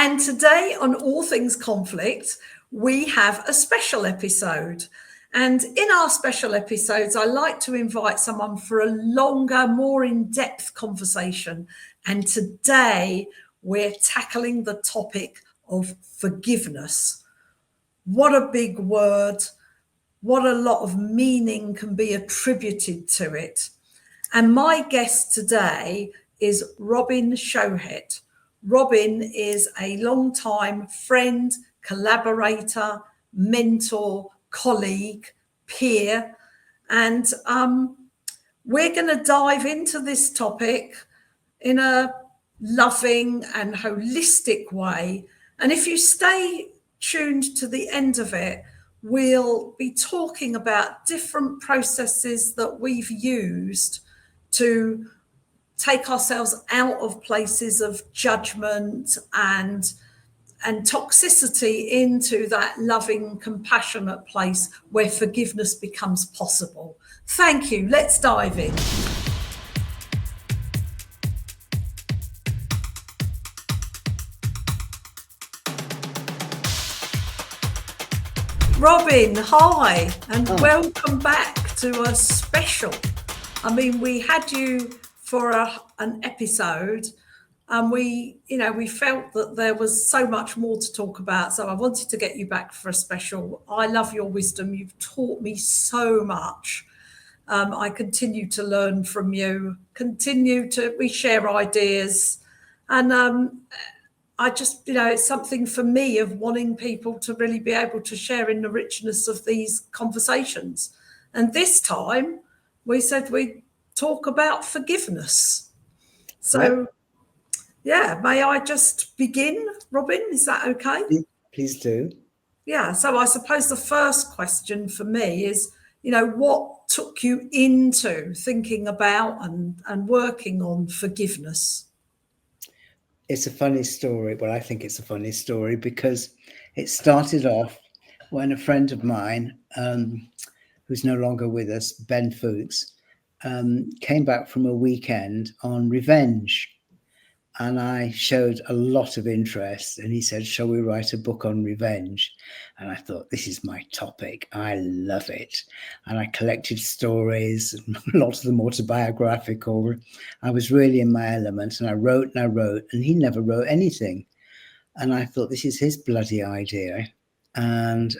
And today on All Things Conflict, we have a special episode. And in our special episodes, I like to invite someone for a longer, more in-depth conversation. And today we're tackling the topic of forgiveness. What a big word. What a lot of meaning can be attributed to it. And my guest today is Robin Shohet. Robin is a long-time friend, collaborator, mentor, colleague, peer. And we're going to dive into this topic in a loving and holistic way. And if you stay tuned to the end of it, we'll be talking about different processes that we've used to take ourselves out of places of judgment and toxicity into that loving, compassionate place where forgiveness becomes possible. Thank you. Let's dive in. Robin, hi, and welcome back to a special. I mean, we had you for an episode, and we felt that there was so much more to talk about. So I wanted to get you back for a special. I love your wisdom. You've taught me so much. I continue to learn from you. We share ideas, and I just, it's something for me of wanting people to really be able to share in the richness of these conversations. And this time we said we'd talk about forgiveness. So, yeah, may I just begin, Robin? Is that okay? Please do. Yeah, so I suppose the first question for me is, what took you into thinking about and working on forgiveness? It's a funny story. Well, I think it's a funny story because it started off when a friend of mine, who's no longer with us, Ben Fuchs, came back from a weekend on revenge. And I showed a lot of interest, and he said, shall we write a book on revenge? And I thought, this is my topic. I love it. And I collected stories, a lot of them autobiographical. I was really in my element, and I wrote, and he never wrote anything. And I thought, this is his bloody idea. And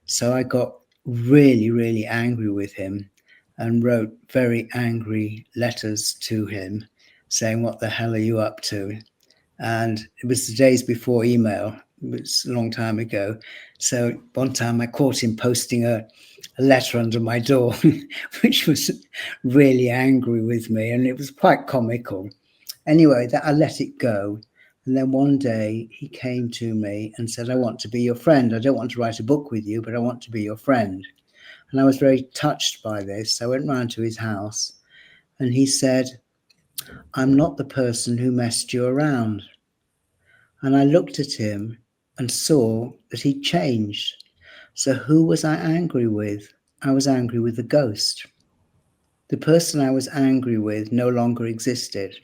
so I got really, really angry with him and wrote very angry letters to him, saying, what the hell are you up to? And it was the days before email. It was a long time ago. So one time I caught him posting a letter under my door, which was really angry with me. And it was quite comical. Anyway, that I let it go. And then one day he came to me and said, I want to be your friend. I don't want to write a book with you, but I want to be your friend. And I was very touched by this. I went round to his house and he said, I'm not the person who messed you around. And I looked at him and saw that he'd changed. So who was I angry with? I was angry with the ghost. The person I was angry with no longer existed.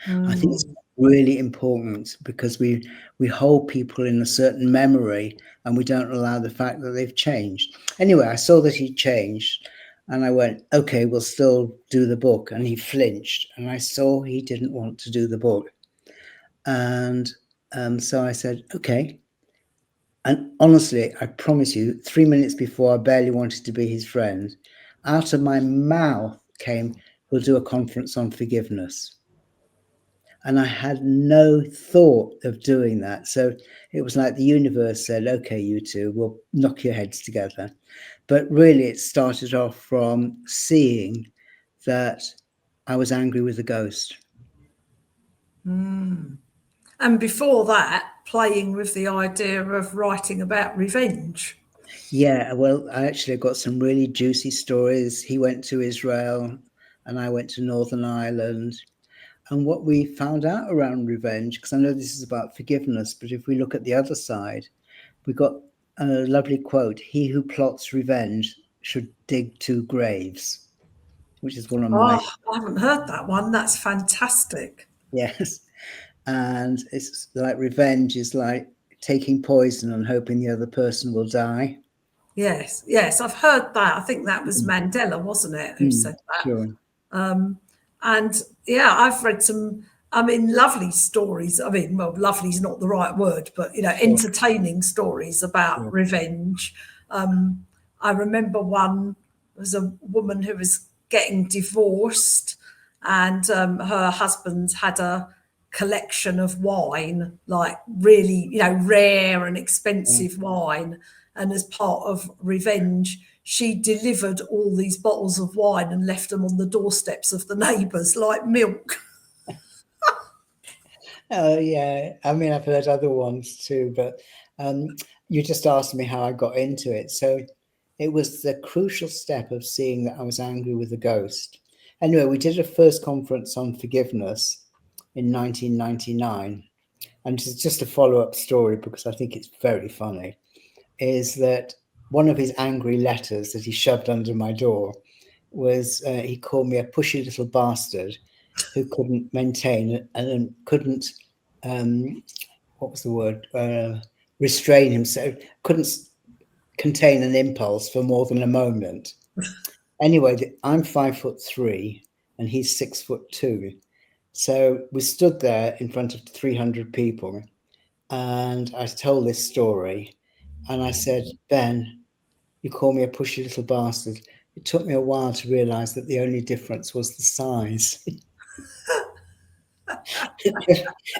I think it's really important because we hold people in a certain memory and we don't allow the fact that they've changed. Anyway, I saw that he'd changed. And I went, okay, we'll still do the book. And he flinched. And I saw he didn't want to do the book. And so I said, okay. And honestly, I promise you, 3 minutes before I barely wanted to be his friend, out of my mouth came, we'll do a conference on forgiveness. And I had no thought of doing that. So it was like the universe said, okay, you two, we'll knock your heads together. But really, it started off from seeing that I was angry with the ghost. And before that, playing with the idea of writing about revenge. Yeah, well, I actually got some really juicy stories. He went to Israel and I went to Northern Ireland. And what we found out around revenge, because I know this is about forgiveness, but if we look at the other side, we got a lovely quote, he who plots revenge should dig 2 graves, which is one of my... I haven't heard that one. That's fantastic. Yes. and it's like revenge is like taking poison and hoping the other person will die. Yes, yes, I've heard that. I think that was Mandela, wasn't it, who said that? Sure. And yeah, I've read some, I mean, lovely stories. I mean, well, lovely is not the right word, but, you know, Sure. entertaining stories about Sure. revenge. I remember one was a woman who was getting divorced, and her husband had a collection of wine, like really, you know, rare and expensive wine. And as part of revenge, she delivered all these bottles of wine and left them on the doorsteps of the neighbours like milk. Oh yeah, I mean I've heard other ones too, but you just asked me how I got into it. So it was the crucial step of seeing that I was angry with a ghost. Anyway, we did a first conference on forgiveness in 1999, and just a follow-up story because I think it's very funny, is that one of his angry letters that he shoved under my door was he called me a pushy little bastard who couldn't maintain and couldn't what was the word, restrain himself, couldn't contain an impulse for more than a moment. Anyway, I'm 5'3" and he's 6'2". So we stood there in front of 300 people, and I told this story, and I said, Ben, you call me a pushy little bastard. It took me a while to realize that the only difference was the size.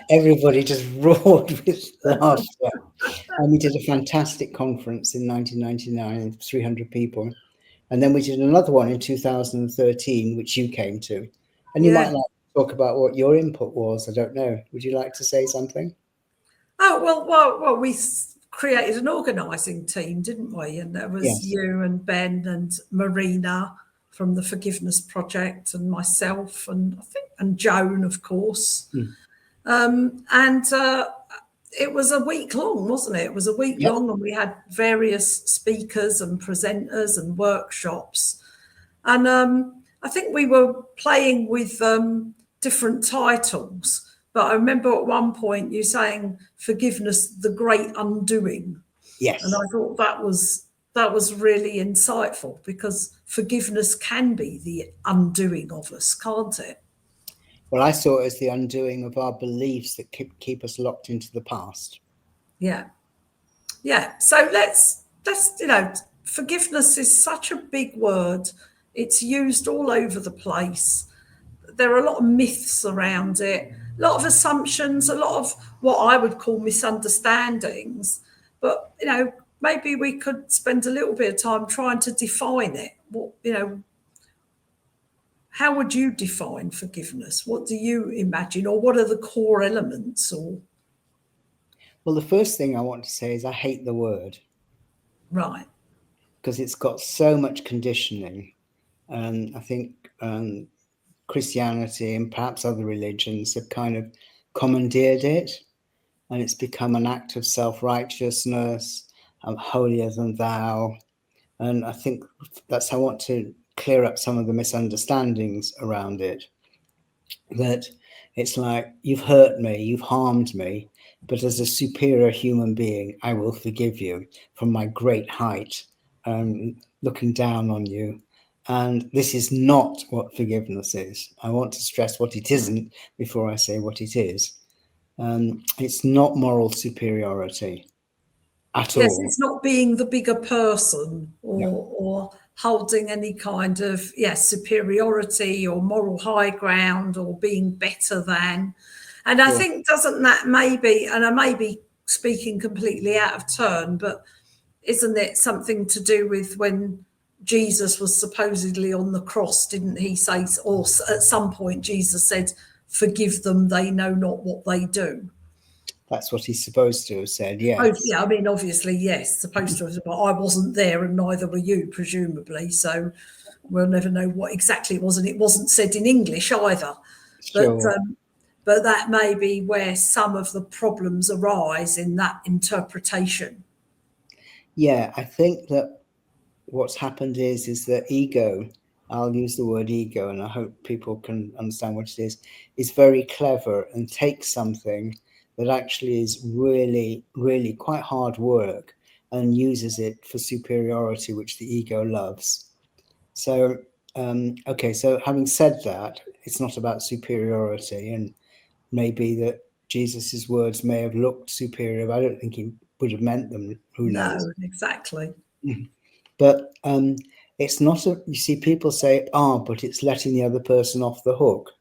Everybody just roared with laughter. And we did a fantastic conference in 1999, 300 people. And then we did another one in 2013, which you came to. And you might Yeah. like to talk about what your input was. I don't know. Would you like to say something? Oh, well, we created an organising team, didn't we? And there was Yes. you and Ben and Marina from the Forgiveness Project, and myself, and I think, and Joan, of course. And it was a week long, wasn't it? It was a week Yep. long, and we had various speakers and presenters and workshops. And I think we were playing with different titles. But I remember at one point you saying forgiveness, the great undoing. Yes. And I thought that was really insightful, because forgiveness can be the undoing of us, can't it? Well, I saw it as the undoing of our beliefs that keep us locked into the past. Yeah. Yeah. So let's, you know, forgiveness is such a big word. It's used all over the place. There are a lot of myths around it, a lot of assumptions, a lot of what I would call misunderstandings. But, you know, maybe we could spend a little bit of time trying to define it. What, you know, how would you define forgiveness? What do you imagine, or what are the core elements? Or Well, the first thing I want to say is I hate the word. Right. Because it's got so much conditioning. I think Christianity and perhaps other religions have kind of commandeered it, and it's become an act of self-righteousness, holier than thou. And I think that's how I want to clear up some of the misunderstandings around it. That it's like, you've hurt me, you've harmed me, but as a superior human being, I will forgive you from my great height, looking down on you. And this is not what forgiveness is. I want to stress what it isn't before I say what it is. It's not moral superiority at Yes, all. it's not being the bigger person, No, or holding any kind of, yes, superiority or moral high ground, or being better than. And I sure. think, doesn't that maybe, and I may be speaking completely out of turn, but isn't it something to do with when Jesus was supposedly on the cross? Didn't he say, or at some point Jesus said, forgive them, they know not what they do? That's what he's supposed to have said, Oh, yes. yeah, I mean, obviously, yes, supposed to have, but I wasn't there and neither were you, presumably. So we'll never know what exactly it was. And it wasn't said in English either. But Sure. but that may be where some of the problems arise, in that interpretation. Yeah, I think that what's happened is that ego I'll use the word ego, and I hope people can understand what it is very clever and takes something that actually is really, really quite hard work and uses it for superiority, which the ego loves. So, okay, so having said that, it's not about superiority, and maybe that Jesus's words may have looked superior, but I don't think he would have meant them. Who knows? No, exactly. But it's not you see, people say, but it's letting the other person off the hook.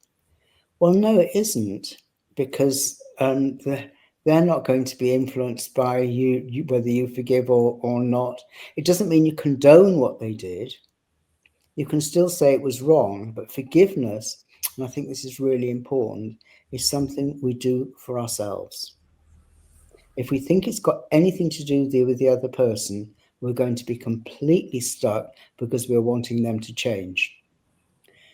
Well, no, it isn't, because they're not going to be influenced by you whether you forgive or not. It doesn't mean you condone what they did. You can still say it was wrong, but forgiveness, and I think this is really important, is something we do for ourselves. If we think it's got anything to do with the other person, we're going to be completely stuck because we're wanting them to change.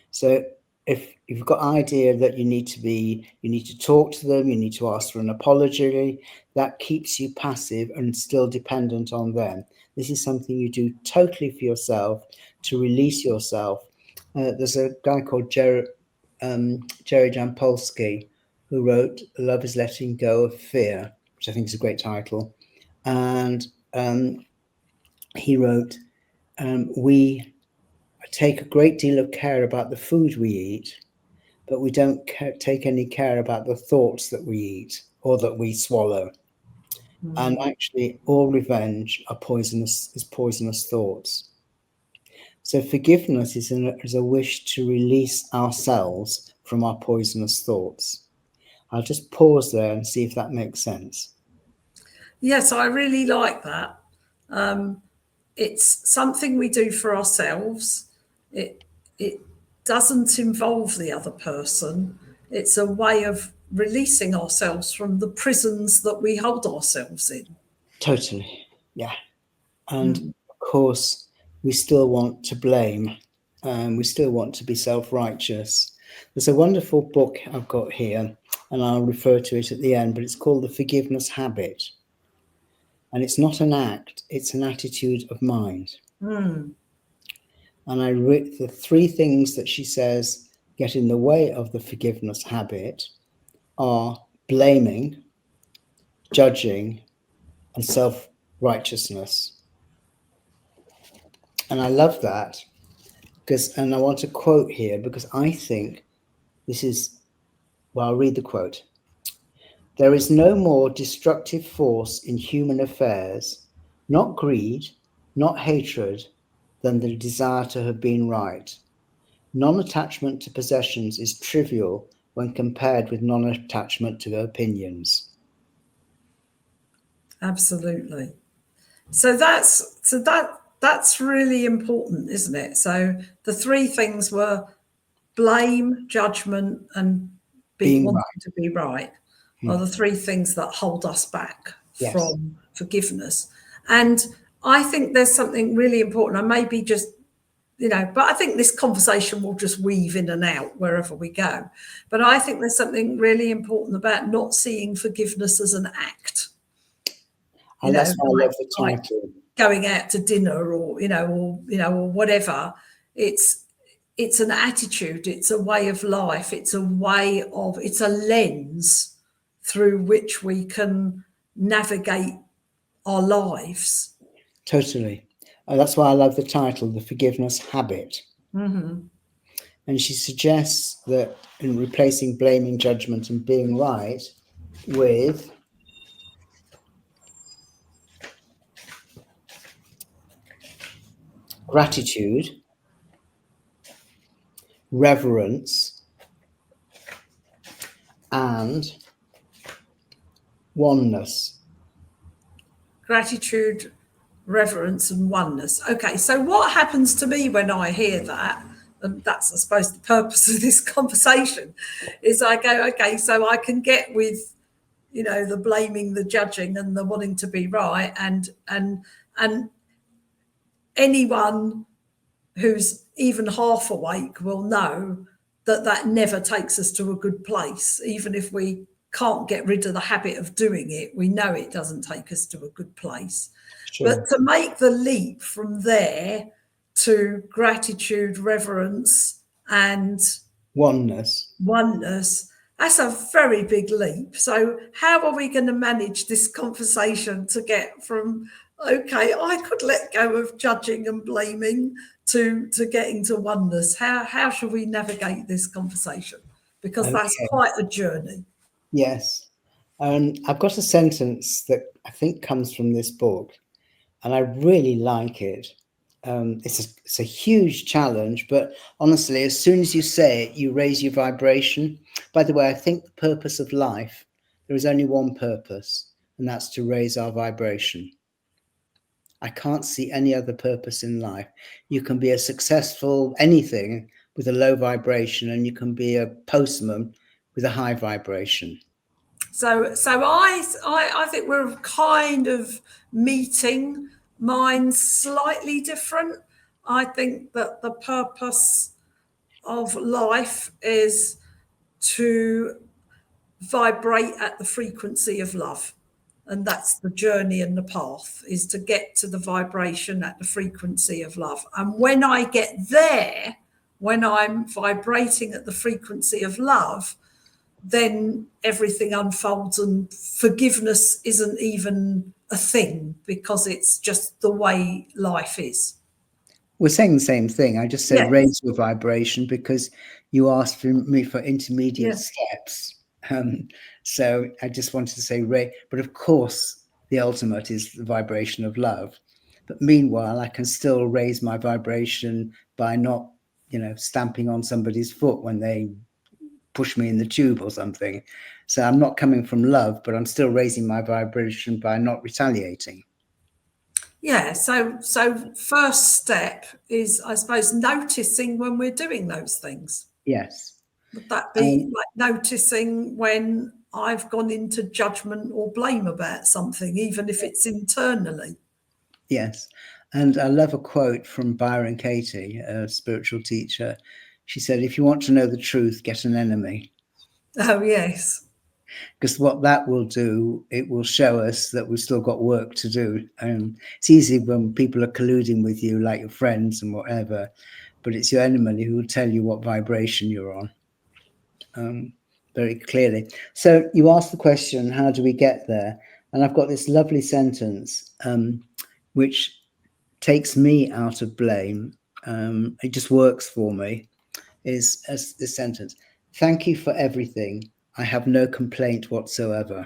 So if you've got an idea that you need to talk to them, you need to ask for an apology, that keeps you passive and still dependent on them. This is something you do totally for yourself to release yourself. There's a guy called Jerry Jampolsky who wrote "Love is Letting Go of Fear," which I think is a great title, and he wrote, "We take a great deal of care about the food we eat, but we don't take any care about the thoughts that we eat or that we swallow." And actually, all revenge is poisonous thoughts. So forgiveness is a wish to release ourselves from our poisonous thoughts. I'll just pause there and see if that makes sense. Yes, I really like that. It's something we do for ourselves. It doesn't involve the other person. It's a way of releasing ourselves from the prisons that we hold ourselves in. Totally, yeah. And of course, we still want to blame, and we still want to be self-righteous. There's a wonderful book I've got here, and I'll refer to it at the end, but it's called The Forgiveness Habit. And it's not an act, it's an attitude of mind. And I read the 3 things that she says get in the way of the forgiveness habit are blaming, judging, and self-righteousness. And I love that and I want to quote here because I think this is, well, I'll read the quote. "There is no more destructive force in human affairs, not greed, not hatred, than the desire to have been right. Non-attachment to possessions is trivial when compared with non-attachment to opinions." Absolutely. So that's really important, isn't it? So the 3 things were blame, judgment, and Being wanting right. to be right are the 3 things that hold us back Yes. from forgiveness. And I think there's something really important. I maybe just, but I think this conversation will just weave in and out wherever we go. But I think there's something really important about not seeing forgiveness as an act. And that's why I love the Like title. going out to dinner or whatever. It's an attitude, it's a way of life, it's a lens through which we can navigate our lives. Totally. And that's why I love the title, The Forgiveness Habit. And she suggests that in replacing blaming, judgment, and being right with gratitude, reverence, and oneness. Gratitude, reverence, and oneness. Okay, so what happens to me when I hear that? And that's, I suppose, the purpose of this conversation, is I go, okay, so I can get with, the blaming, the judging, and the wanting to be right, and anyone who's even half awake will know that never takes us to a good place. Even if we can't get rid of the habit of doing it, we know it doesn't take us to a good place. Sure. But to make the leap from there to gratitude, reverence, and oneness, that's a very big leap. So how are we going to manage this conversation to get from, okay, I could let go of judging and blaming to getting to oneness? How should we navigate this conversation? Because that's Okay. quite a journey. Yes. I've got a sentence that I think comes from this book, and I really like it. It's a huge challenge, but honestly, as soon as you say it, you raise your vibration. By the way, I think the purpose of life, there is only one purpose, and that's to raise our vibration. I can't see any other purpose in life. You can be a successful anything with a low vibration, and you can be a postman with a high vibration. So I think we're kind of meeting minds slightly different. I think that the purpose of life is to vibrate at the frequency of love. And that's the journey and the path, is to get to the vibration at the frequency of love. And when I get there, when I'm vibrating at the frequency of love, then everything unfolds and forgiveness isn't even a thing, because it's just the way life is. We're saying the same thing. I just said Yes. raise your vibration because you asked for me for intermediate Yeah. steps. So I just wanted to say raise, but of course the ultimate is the vibration of love. But meanwhile, I can still raise my vibration by not, stamping on somebody's foot when they push me in the tube or something. So I'm not coming from love, but I'm still raising my vibration by not retaliating. Yeah, so first step is, I suppose, noticing when we're doing those things. Yes. Would that be like noticing when I've gone into judgment or blame about something, even if it's internally? Yes. And I love a quote from Byron Katie, a spiritual teacher. She said, if you want to know the truth, get an enemy. Oh, yes. Because what that will do, it will show us that we've still got work to do. It's easy when people are colluding with you, like your friends and whatever, but it's your enemy who will tell you what vibration you're on. Very clearly. So you asked the question, how do we get there? And I've got this lovely sentence, which takes me out of blame. It just works for me, is as this sentence: thank you for everything. I have no complaint whatsoever.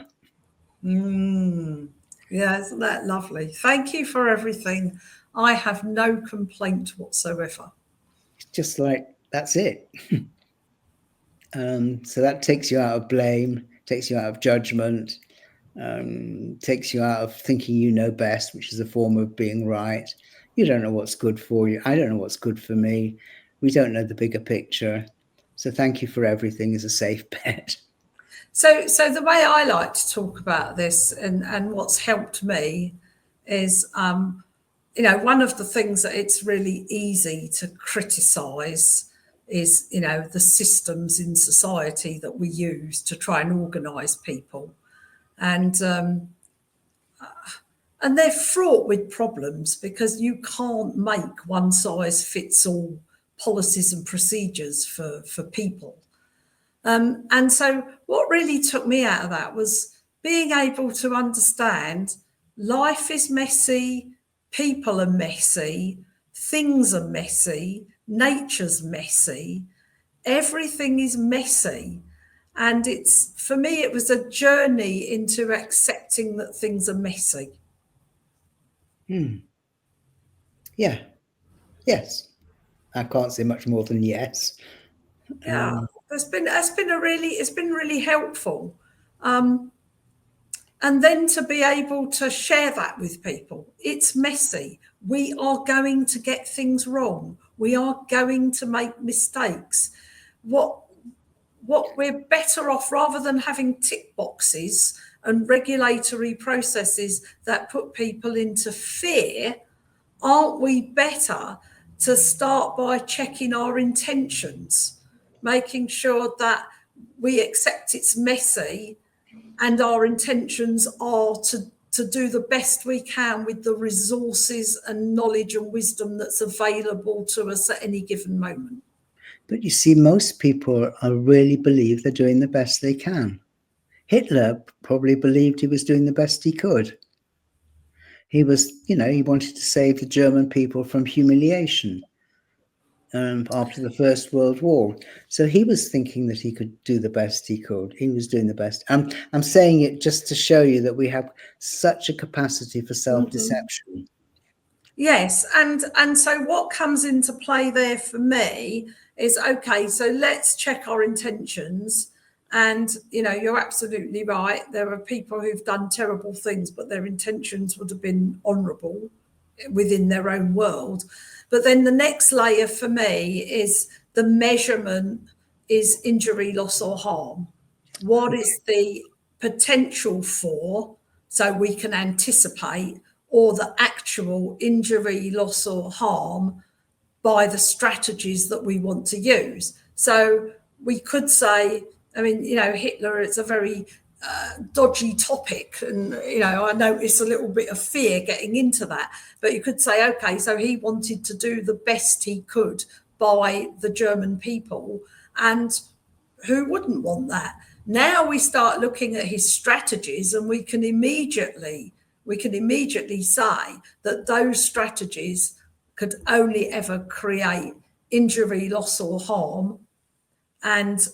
Yeah, isn't that lovely? Thank you for everything. I have no complaint whatsoever. It's just like, that's it. So that takes you out of blame, takes you out of judgment, takes you out of thinking you know best, which is a form of being right. You don't know what's good for you. I don't know what's good for me. We don't know the bigger picture. So thank you for everything is a safe bet. So the way I like to talk about this, and what's helped me is, one of the things that it's really easy to criticize is, the systems in society that we use to try and organize people. And they're fraught with problems, because you can't make one size fits all policies and procedures for people. And so what really took me out of that was being able to understand life is messy, people are messy, things are messy, nature's messy, everything is messy. And it's, for me, it was a journey into accepting that things are messy. Yeah. Yes. I can't say much more than yes. Yeah, it's been really helpful. And then to be able to share that with people. It's messy. We are going to get things wrong. We are going to make mistakes. What we're better off, rather than having tick boxes and regulatory processes that put people into fear, aren't we better to start by checking our intentions, making sure that we accept it's messy and our intentions are to do the best we can with the resources and knowledge and wisdom that's available to us at any given moment. But you see, most people really believe they're doing the best they can. Hitler probably believed he was doing the best he could. He was, he wanted to save the German people from humiliation after the First World War. So he was thinking that he could do the best he could. He was doing the best. I'm saying it just to show you that we have such a capacity for self-deception. Yes, and so what comes into play there for me is, okay, so let's check our intentions. And you're absolutely right. There are people who've done terrible things, but their intentions would have been honourable within their own world. But then the next layer for me is the measurement is injury, loss, or harm. What is the potential for, so we can anticipate, or the actual injury, loss, or harm by the strategies that we want to use? So we could say, I mean, Hitler is a very dodgy topic, and I notice a little bit of fear getting into that. But you could say, okay, so he wanted to do the best he could by the German people, and who wouldn't want that? Now we start looking at his strategies, and we can immediately say that those strategies could only ever create injury, loss, or harm, and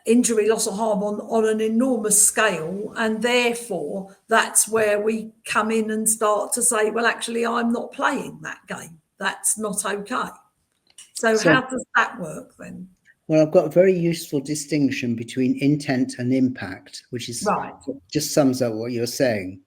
injury, loss, or harm on an enormous scale. And therefore, that's where we come in and start to say, well, actually, I'm not playing that game. That's not okay. So how does that work then? Well, I've got a very useful distinction between intent and impact, which is right. Just sums up what you're saying.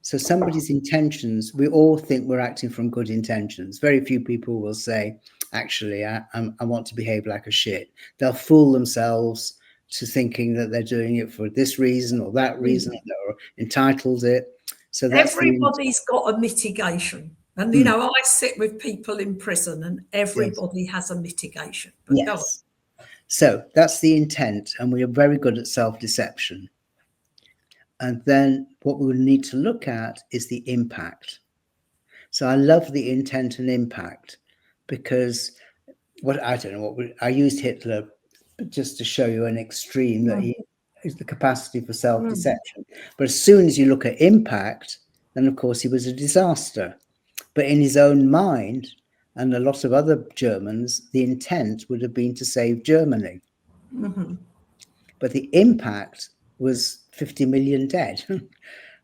So somebody's intentions, we all think we're acting from good intentions. Very few people will say, actually, I want to behave like a shit. They'll fool themselves to thinking that they're doing it for this reason or that reason, or entitled it. So that's everybody's got a mitigation. And, I sit with people in prison, and everybody has a mitigation. But yes. So that's the intent, and we are very good at self-deception. And then what we need to look at is the impact. So I love the intent and impact, because I used Hitler just to show you an extreme that he is the capacity for self-deception. But as soon as you look at impact, then of course he was a disaster. But in his own mind, and a lot of other Germans, the intent would have been to save Germany. But the impact was 50 million dead.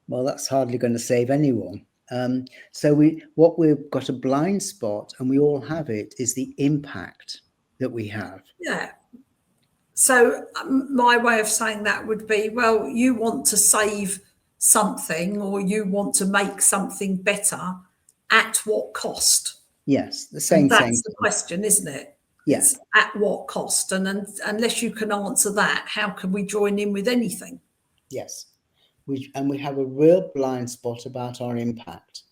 Well, that's hardly going to save anyone. So what we've got a blind spot, and we all have it, is the impact that we have. Yeah. So my way of saying that would be, well, you want to save something, or you want to make something better, at what cost? Yes, the same thing. That's the question, isn't it? Yes. It's at what cost? And unless you can answer that, how can we join in with anything? Yes. We have a real blind spot about our impact,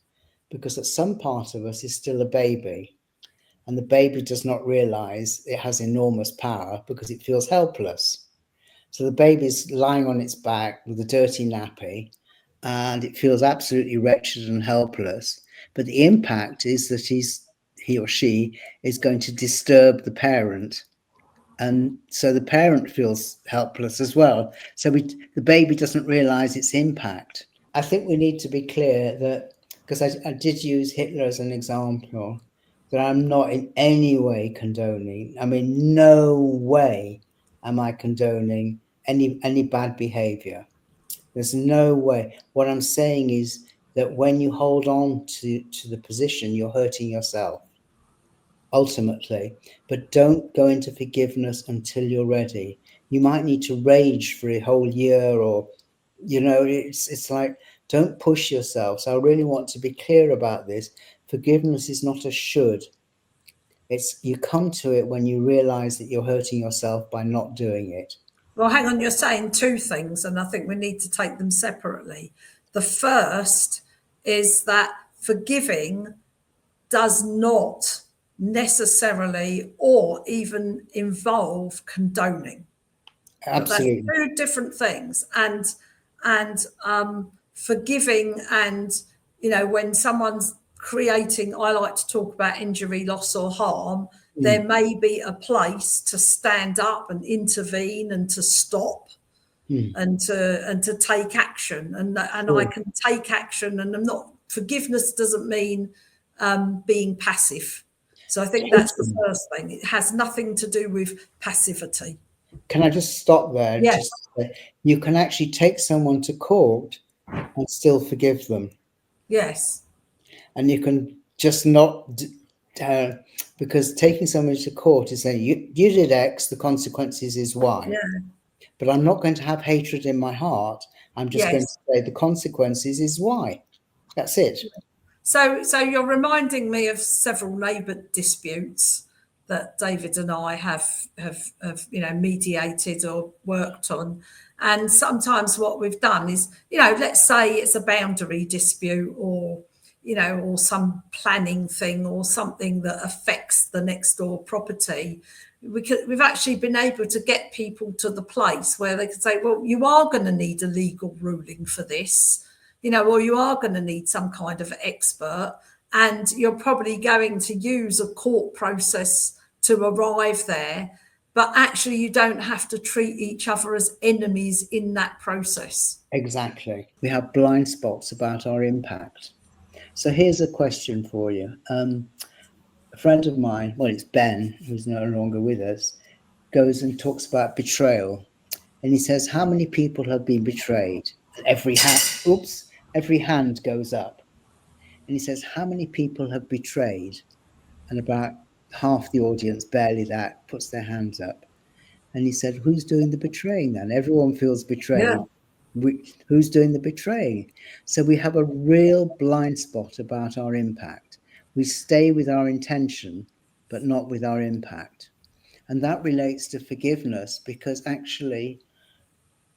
because at some part of us is still a baby, and the baby does not realize it has enormous power because it feels helpless. So the baby's lying on its back with a dirty nappy, and it feels absolutely wretched and helpless. But the impact is that he or she is going to disturb the parent. And so the parent feels helpless as well. So the baby doesn't realize its impact. I think we need to be clear that, because I did use Hitler as an example, that I'm not in any way condoning. I mean, no way am I condoning any bad behavior. There's no way. What I'm saying is that when you hold on to the position, you're hurting yourself, ultimately. But don't go into forgiveness until you're ready. You might need to rage for a whole year, or it's like, don't push yourself. So I really want to be clear about this. Forgiveness is not a should. It's you come to it when you realize that you're hurting yourself by not doing it. Well, hang on, you're saying two things, and I think we need to take them separately. The first is that forgiving does not necessarily or even involve condoning. Absolutely. That's two different things. And and forgiving. And, you know, when someone's creating, I like to talk about injury, loss, or harm, there may be a place to stand up and intervene and to stop and to take action. And I can take action, and I'm not, forgiveness doesn't mean being passive. So I think that's the first thing. It has nothing to do with passivity. Can I just stop there? Yes. Just you can actually take someone to court and still forgive them. Yes. And you can just not, because taking someone to court is saying, you did X, the consequences is Y. Yeah. But I'm not going to have hatred in my heart. I'm just going to say the consequences is Y. That's it. So you're reminding me of several neighbour disputes that David and I have you know, mediated or worked on. And sometimes what we've done is, you know, let's say it's a boundary dispute, or, you know, or some planning thing, or something that affects the next door property. We've actually been able to get people to the place where they can say, well, you are going to need a legal ruling for this, you know, or you are going to need some kind of expert, and you're probably going to use a court process to arrive there. But actually, you don't have to treat each other as enemies in that process. Exactly. We have blind spots about our impact. So here's a question for you. A friend of mine, well, it's Ben, who's no longer with us, goes and talks about betrayal. And he says, how many people have been betrayed? And every hand goes up. And he says, how many people have betrayed? And about half the audience, barely that, puts their hands up. And he said, who's doing the betraying then? Everyone feels betrayed. Yeah. Who's doing the betraying? So we have a real blind spot about our impact. We stay with our intention, but not with our impact. And that relates to forgiveness, because actually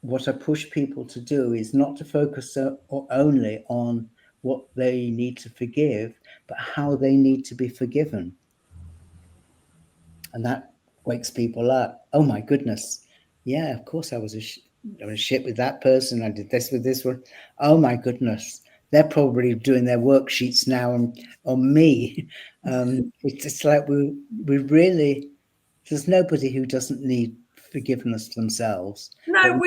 what I push people to do is not to focus only on what they need to forgive, but how they need to be forgiven. And that wakes people up. Oh my goodness. Yeah, of course I was a shit with that person. I did this with this one. Oh my goodness. They're probably doing their worksheets now on me. It's like we really, there's nobody who doesn't need forgiveness themselves. No,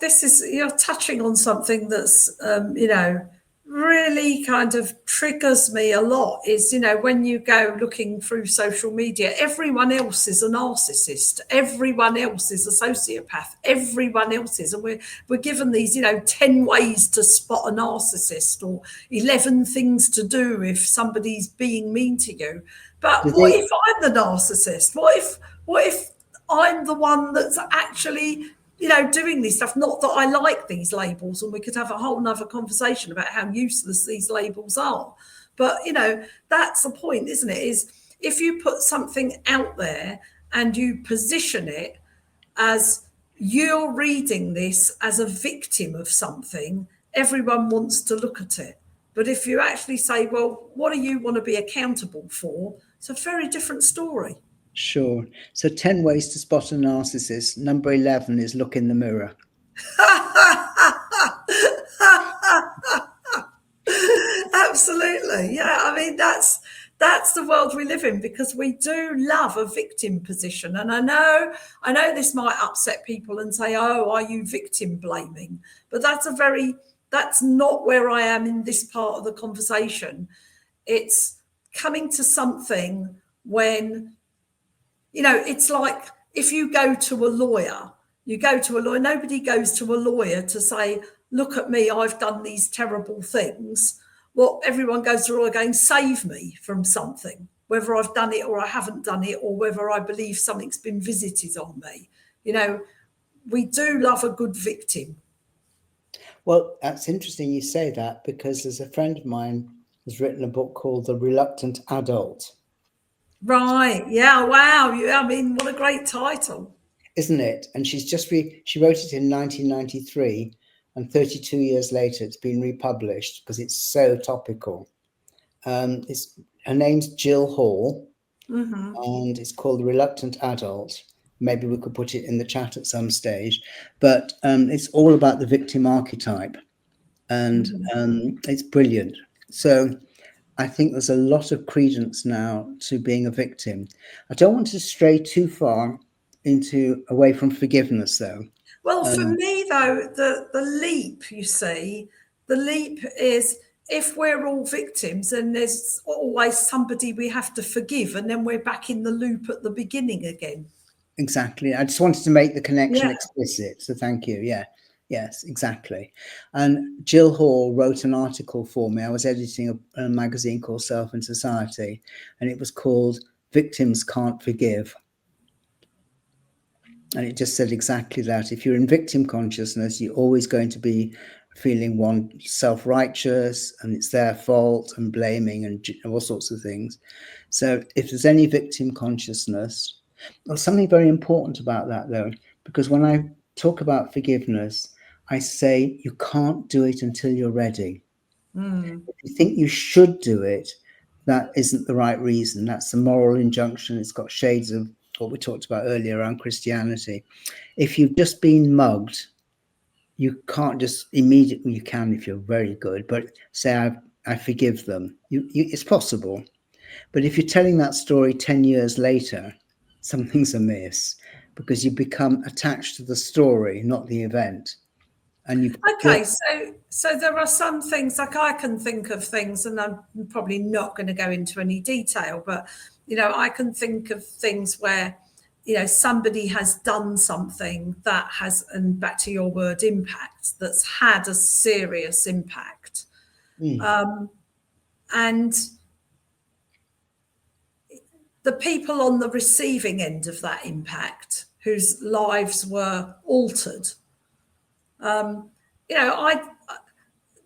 this is, you're touching on something that's, you know, really kind of triggers me a lot. Is, you know, when you go looking through social media, everyone else is a narcissist, everyone else is a sociopath, everyone else is, and we're given these, you know, 10 ways to spot a narcissist, or 11 things to do if somebody's being mean to you. But what if I'm the narcissist? What if I'm the one that's actually, you know, doing this stuff? Not that I like these labels, and we could have a whole nother conversation about how useless these labels are. But, you know, that's the point, isn't it? Is if you put something out there and you position it as you're reading this as a victim of something, everyone wants to look at it. But if you actually say, well, what do you want to be accountable for? It's a very different story. Sure. So 10 ways to spot a narcissist. Number 11 is look in the mirror. Absolutely. Yeah. I mean, that's the world we live in, because we do love a victim position. And I know this might upset people and say, oh, are you victim blaming? But that's not where I am in this part of the conversation. It's coming to something when, you know, it's like if you go to a lawyer, nobody goes to a lawyer to say, look at me, I've done these terrible things. Well, everyone goes to a lawyer going, save me from something, whether I've done it or I haven't done it, or whether I believe something's been visited on me. You know, we do love a good victim. Well, that's interesting you say that, because there's a friend of mine who's written a book called The Reluctant Adult. Right. Yeah. Wow. I mean, what a great title. Isn't it? And she's just she wrote it in 1993, and 32 years later it's been republished because it's so topical. Her name's Jill Hall, and it's called The Reluctant Adult. Maybe we could put it in the chat at some stage, but it's all about the victim archetype, and it's brilliant. So I think there's a lot of credence now to being a victim. I don't want to stray too far away from forgiveness, though. Well, for me, though, the leap, you see, the leap is, if we're all victims, then there's always somebody we have to forgive, and then we're back in the loop at the beginning again. Exactly. I just wanted to make the connection Yeah. explicit. So thank you. Yeah. Yes, exactly. And Jill Hall wrote an article for me. I was editing a magazine called Self and Society, and it was called Victims Can't Forgive. And it just said exactly that. If you're in victim consciousness, you're always going to be feeling self-righteous, and it's their fault, and blaming, and all sorts of things. So if there's any victim consciousness, there's something very important about that, though, because when I talk about forgiveness, I say you can't do it until you're ready. If you think you should do it, that isn't the right reason. That's the moral injunction. It's got shades of what we talked about earlier around Christianity. If you've just been mugged, you can't just immediately, you can if you're very good, but say, I forgive them. It's possible. But if you're telling that story 10 years later, something's amiss, because you become attached to the story, not the event. And you've Okay, so there are some things, like I can think of things, and I'm probably not going to go into any detail, but I can think of things where somebody has done something that has, and back to your word, impact, that's had a serious impact. And the people on the receiving end of that impact, whose lives were altered,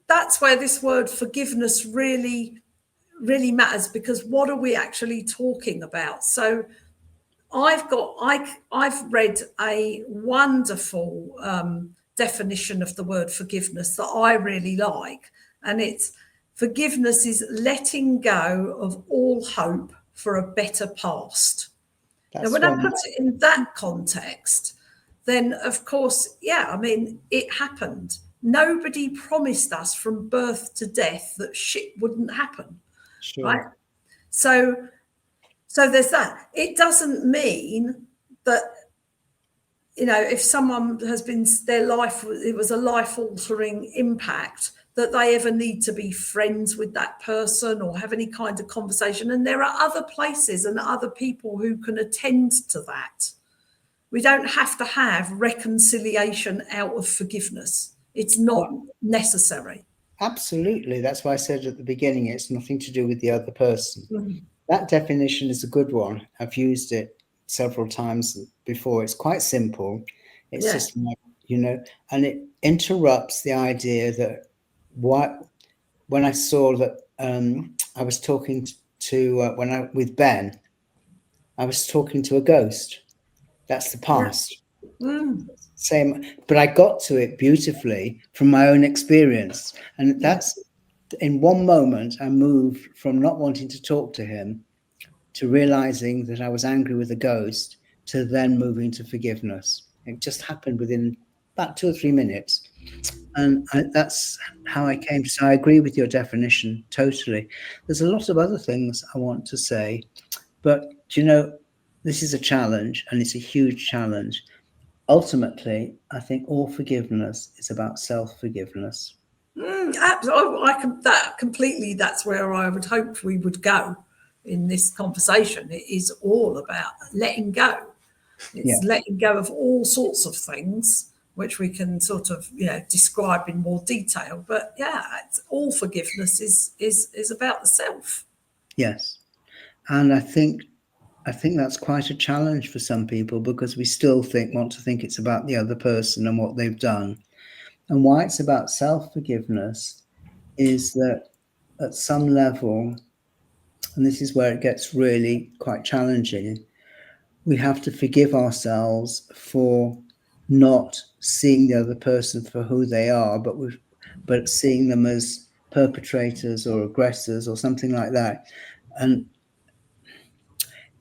that's where this word forgiveness really, really matters, because what are we actually talking about? So I've read a wonderful definition of the word forgiveness that I really like, and it's: forgiveness is letting go of all hope for a better past. Now, when I put it in that context, then of course, it happened. Nobody promised us from birth to death that shit wouldn't happen, right? So there's that. It doesn't mean that, if someone has been, it was a life-altering impact, that they ever need to be friends with that person or have any kind of conversation. And there are other places and other people who can attend to that. We don't have to have reconciliation out of forgiveness. It's not necessary. Absolutely. That's why I said at the beginning, it's nothing to do with the other person. That definition is a good one. I've used it several times before. It's quite simple. It's just like, and it interrupts the idea that when I saw that I was talking to with Ben, I was talking to a ghost. That's the past. Same, but I got to it beautifully from my own experience. And that's, in one moment, I moved from not wanting to talk to him to realizing that I was angry with the ghost, to then moving to forgiveness. It just happened within about 2 or 3 minutes. And that's how I came to. So I agree with your definition totally. There's a lot of other things I want to say, but this is a challenge, and it's a huge challenge. Ultimately, I think all forgiveness is about self-forgiveness. Completely. That's where I would hope we would go in this conversation. It is all about letting go. It's letting go of all sorts of things, which we can sort of describe in more detail. But all forgiveness is about the self. Yes, and I think that's quite a challenge for some people, because we still want to think it's about the other person and what they've done. And why it's about self-forgiveness is that at some level, and this is where it gets really quite challenging, we have to forgive ourselves for not seeing the other person for who they are, but seeing them as perpetrators or aggressors or something like that. And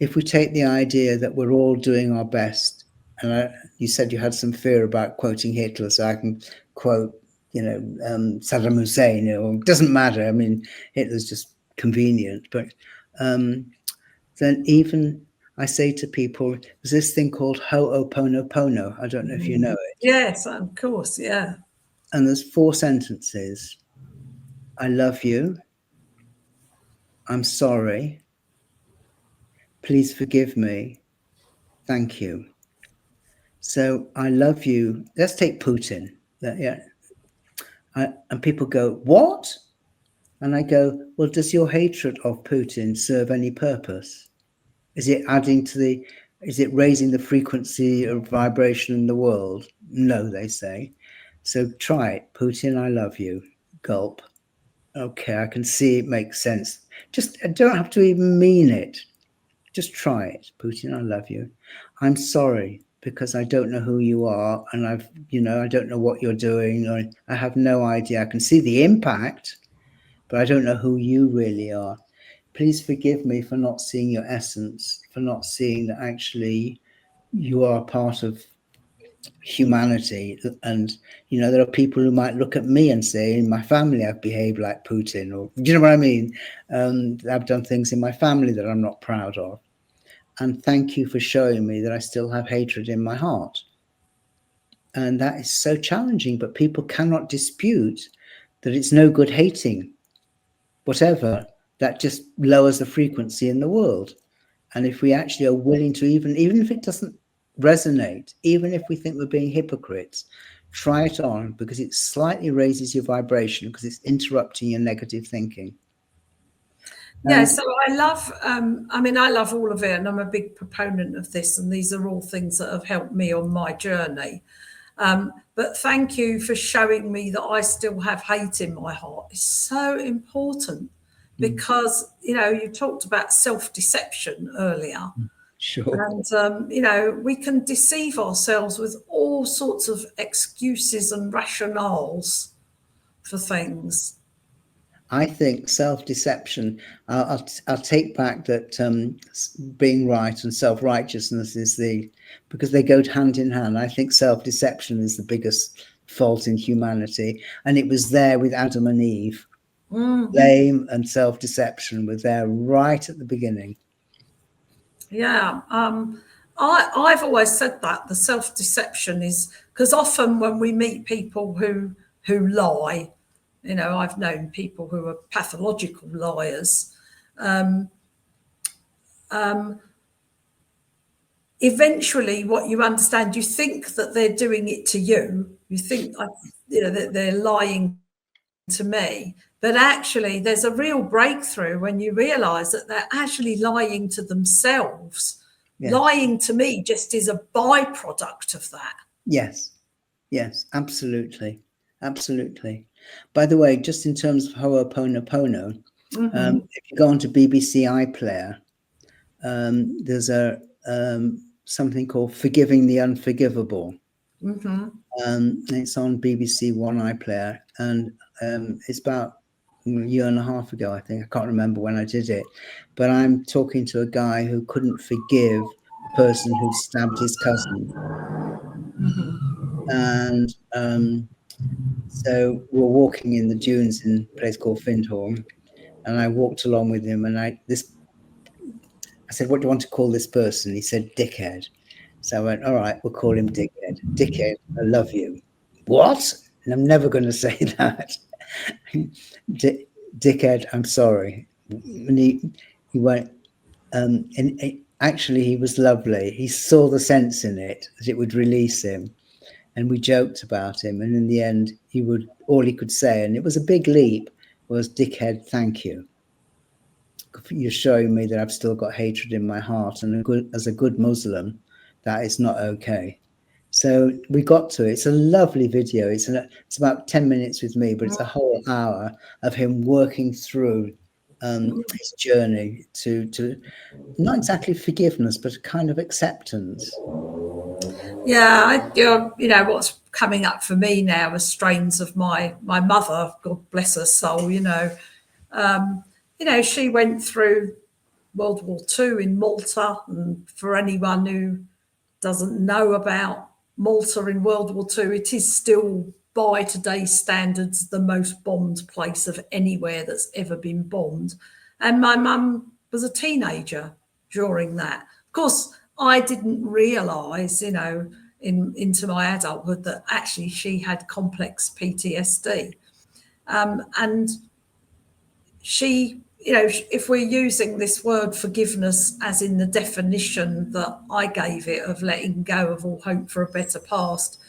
if we take the idea that we're all doing our best and you said you had some fear about quoting Hitler, so I can quote, Saddam Hussein. It doesn't matter. I mean, Hitler's just convenient. But then even I say to people, there's this thing called Ho'oponopono. I don't know if you know it. Yes, of course, yeah. And there's 4 sentences. I love you. I'm sorry. Please forgive me. Thank you. So I love you. Let's take Putin. And people go, what? And I go, well, does your hatred of Putin serve any purpose? Is it is it raising the frequency of vibration in the world? No, they say. So try it. Putin, I love you. Gulp. Okay, I can see it makes sense. Just don't have to even mean it. Just try it. Putin, I love you. I'm sorry because I don't know who you are, and I don't know what you're doing, or I have no idea. I can see the impact, but I don't know who you really are. Please forgive me for not seeing your essence, for not seeing that actually you are part of humanity. And there are people who might look at me and say, in my family I've behaved like Putin, or do you know what I mean? I've done things in my family that I'm not proud of. And thank you for showing me that I still have hatred in my heart. And that is so challenging, but people cannot dispute that it's no good hating whatever. That just lowers the frequency in the world. And if we actually are willing to, even if it doesn't resonate, even if we think we're being hypocrites, try it on, because it slightly raises your vibration, because it's interrupting your negative thinking. Yeah, so I love, I love all of it, and I'm a big proponent of this, and these are all things that have helped me on my journey. But thank you for showing me that I still have hate in my heart. It's so important, because, you talked about self-deception earlier. Sure. And, we can deceive ourselves with all sorts of excuses and rationales for things. I think self-deception, I'll take back that being right and self-righteousness is because they go hand in hand. I think self-deception is the biggest fault in humanity. And it was there with Adam and Eve. Blame and self-deception were there right at the beginning. Yeah. I've always said that the self-deception is, because often when we meet people who lie, I've known people who are pathological liars. Eventually, what you understand, you think that they're doing it to you. You think, that they're lying to me. But actually, there's a real breakthrough when you realise that they're actually lying to themselves. Yes. Lying to me just is a byproduct of that. Yes, absolutely. Absolutely. By the way, just in terms of Ho'oponopono, if you go onto BBC iPlayer, there's something called Forgiving the Unforgivable. It's on BBC One iPlayer, and it's about a year and a half ago, I think. I can't remember when I did it, but I'm talking to a guy who couldn't forgive the person who stabbed his cousin. And so we're walking in the dunes in a place called Findhorn, and I walked along with him, and I said, what do you want to call this person? He said, dickhead. So I went, all right, we'll call him dickhead. Dickhead, I love you. What? And I'm never going to say that. Dickhead, I'm sorry. And he went, actually, he was lovely. He saw the sense in it, that it would release him. And we joked about him. And in the end, all he could say, and it was a big leap, was, dickhead, thank you. You're showing me that I've still got hatred in my heart. And as a good Muslim, that is not okay. So we got to it. It's a lovely video. It's about 10 minutes with me, but it's a whole hour of him working through his journey to not exactly forgiveness, but a kind of acceptance. Yeah, what's coming up for me now are strains of my mother, God bless her soul. She went through World War II in Malta, and for anyone who doesn't know about Malta in World War II. It is still, by today's standards, the most bombed place of anywhere that's ever been bombed. And my mum was a teenager during that. Of course, I didn't realise, into my adulthood that actually she had complex PTSD. And she, if we're using this word forgiveness as in the definition that I gave it of letting go of all hope for a better past,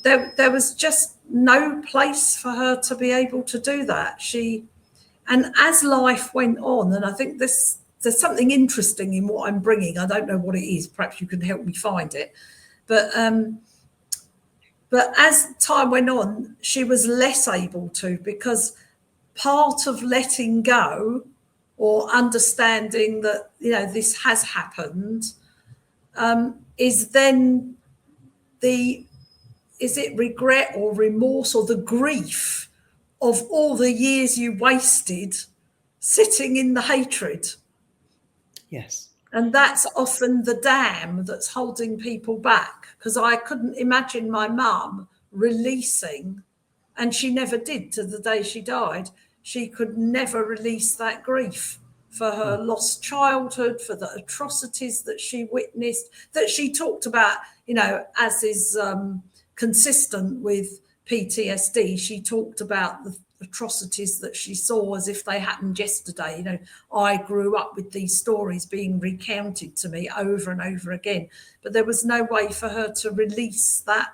there was just no place for her to be able to do that. And as life went on, and I think there's something interesting in what I'm bringing. I don't know what it is. Perhaps you can help me find it. But as time went on, she was less able to, because part of letting go or understanding that this has happened is then is it regret or remorse or the grief of all the years you wasted sitting in the hatred. Yes. And that's often the dam that's holding people back, because I couldn't imagine my mum releasing, and she never did to the day she died. She could never release that grief for her lost childhood, for the atrocities that she witnessed, that she talked about, as is consistent with PTSD. She talked about the atrocities that she saw as if they happened yesterday. I grew up with these stories being recounted to me over and over again, but there was no way for her to release that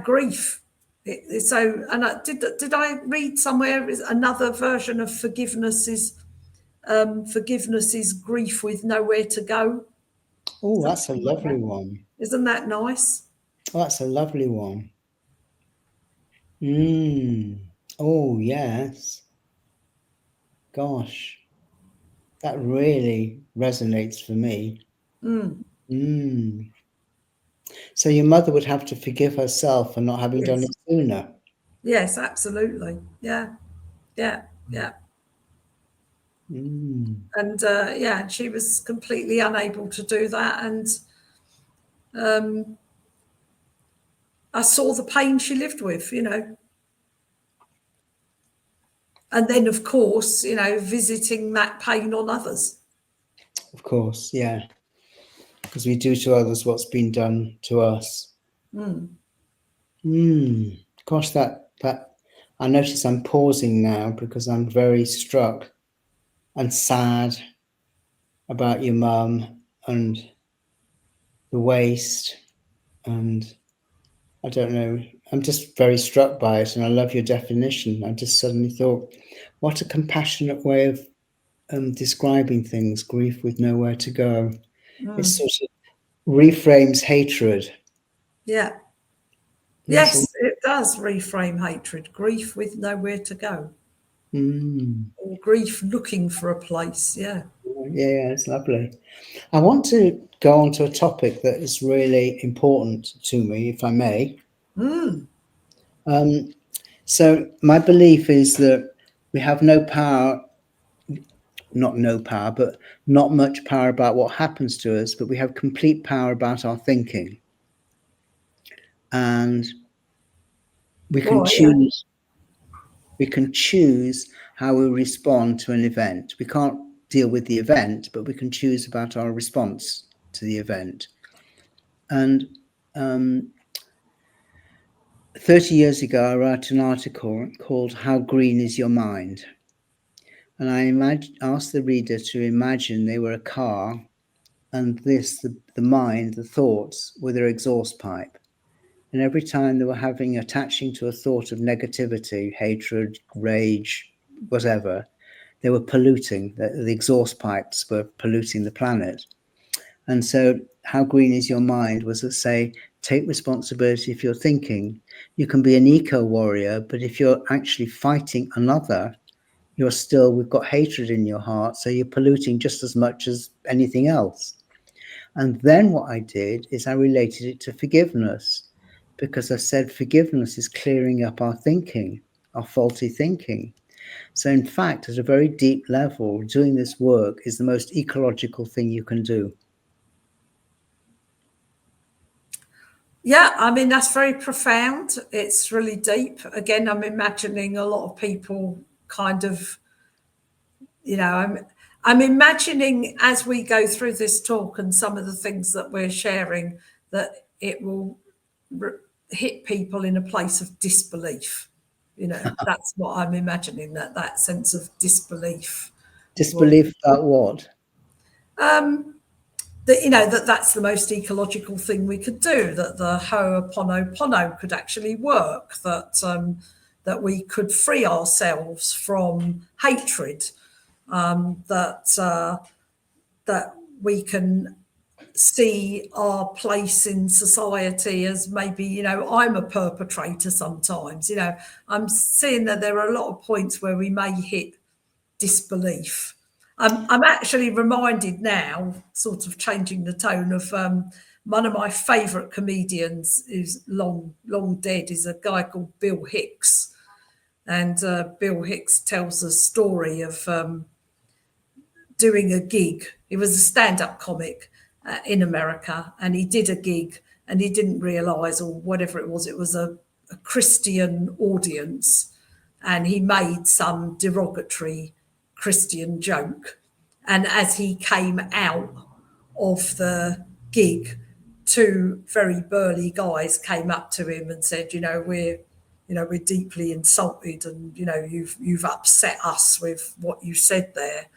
grief. And did I read somewhere another version of forgiveness is grief with nowhere to go? Oh, that's a lovely one. Isn't that nice? Oh, that's a lovely one. Oh, yes. Gosh, that really resonates for me. So your mother would have to forgive herself for not having done it sooner. Yes, absolutely. Yeah. And she was completely unable to do that. And I saw the pain she lived with, And then, of course, visiting that pain on others. Of course, yeah. Because we do to others what's been done to us. Gosh, that I notice I'm pausing now because I'm very struck and sad about your mum and the waste, and I don't know, I'm just very struck by it, and I love your definition. I just suddenly thought, what a compassionate way of describing things, grief with nowhere to go. It sort of reframes hatred. Yeah. Yes, it does reframe hatred. Grief with nowhere to go. Or grief looking for a place. Yeah, it's lovely. I want to go on to a topic that is really important to me, if I may. So my belief is that we have no power, not no power, but not much power about what happens to us, but we have complete power about our thinking. And we can choose. We can choose how we respond to an event. We can't deal with the event, but we can choose about our response to the event. And 30 years ago, I wrote an article called How Green Is Your Mind? And I asked the reader to imagine they were a car, and the mind, the thoughts, were their exhaust pipe. And every time they were attaching to a thought of negativity, hatred, rage, whatever, they were polluting. The exhaust pipes were polluting the planet. And so how green is your mind was to say, take responsibility for your thinking. You can be an eco warrior, but if you're actually fighting another, we've got hatred in your heart. So you're polluting just as much as anything else. And then what I did is I related it to forgiveness, because I said forgiveness is clearing up our thinking, our faulty thinking. So in fact, at a very deep level, doing this work is the most ecological thing you can do. Yeah, I mean, that's very profound. It's really deep. Again, I'm imagining a lot of people kind of, you know, I'm imagining as we go through this talk and some of the things that we're sharing that it will hit people in a place of disbelief. You know, that's what I'm imagining, that sense of disbelief will, Disbelief about what? that, you know, that's the most ecological thing we could do, that the Ho'oponopono could actually work, that we could free ourselves from hatred, that we can see our place in society as maybe, you know, I'm a perpetrator sometimes, you know, I'm seeing that there are a lot of points where we may hit disbelief. I'm actually reminded now, sort of changing the tone, of one of my favourite comedians, who's long dead, is a guy called Bill Hicks. And Bill Hicks tells a story of doing a gig. He was a stand-up comic in America, and he did a gig, and he didn't realise, or whatever it was a Christian audience, and he made some derogatory Christian joke. And as he came out of the gig, two very burly guys came up to him and said, we're deeply insulted, and you've upset us with what you said there.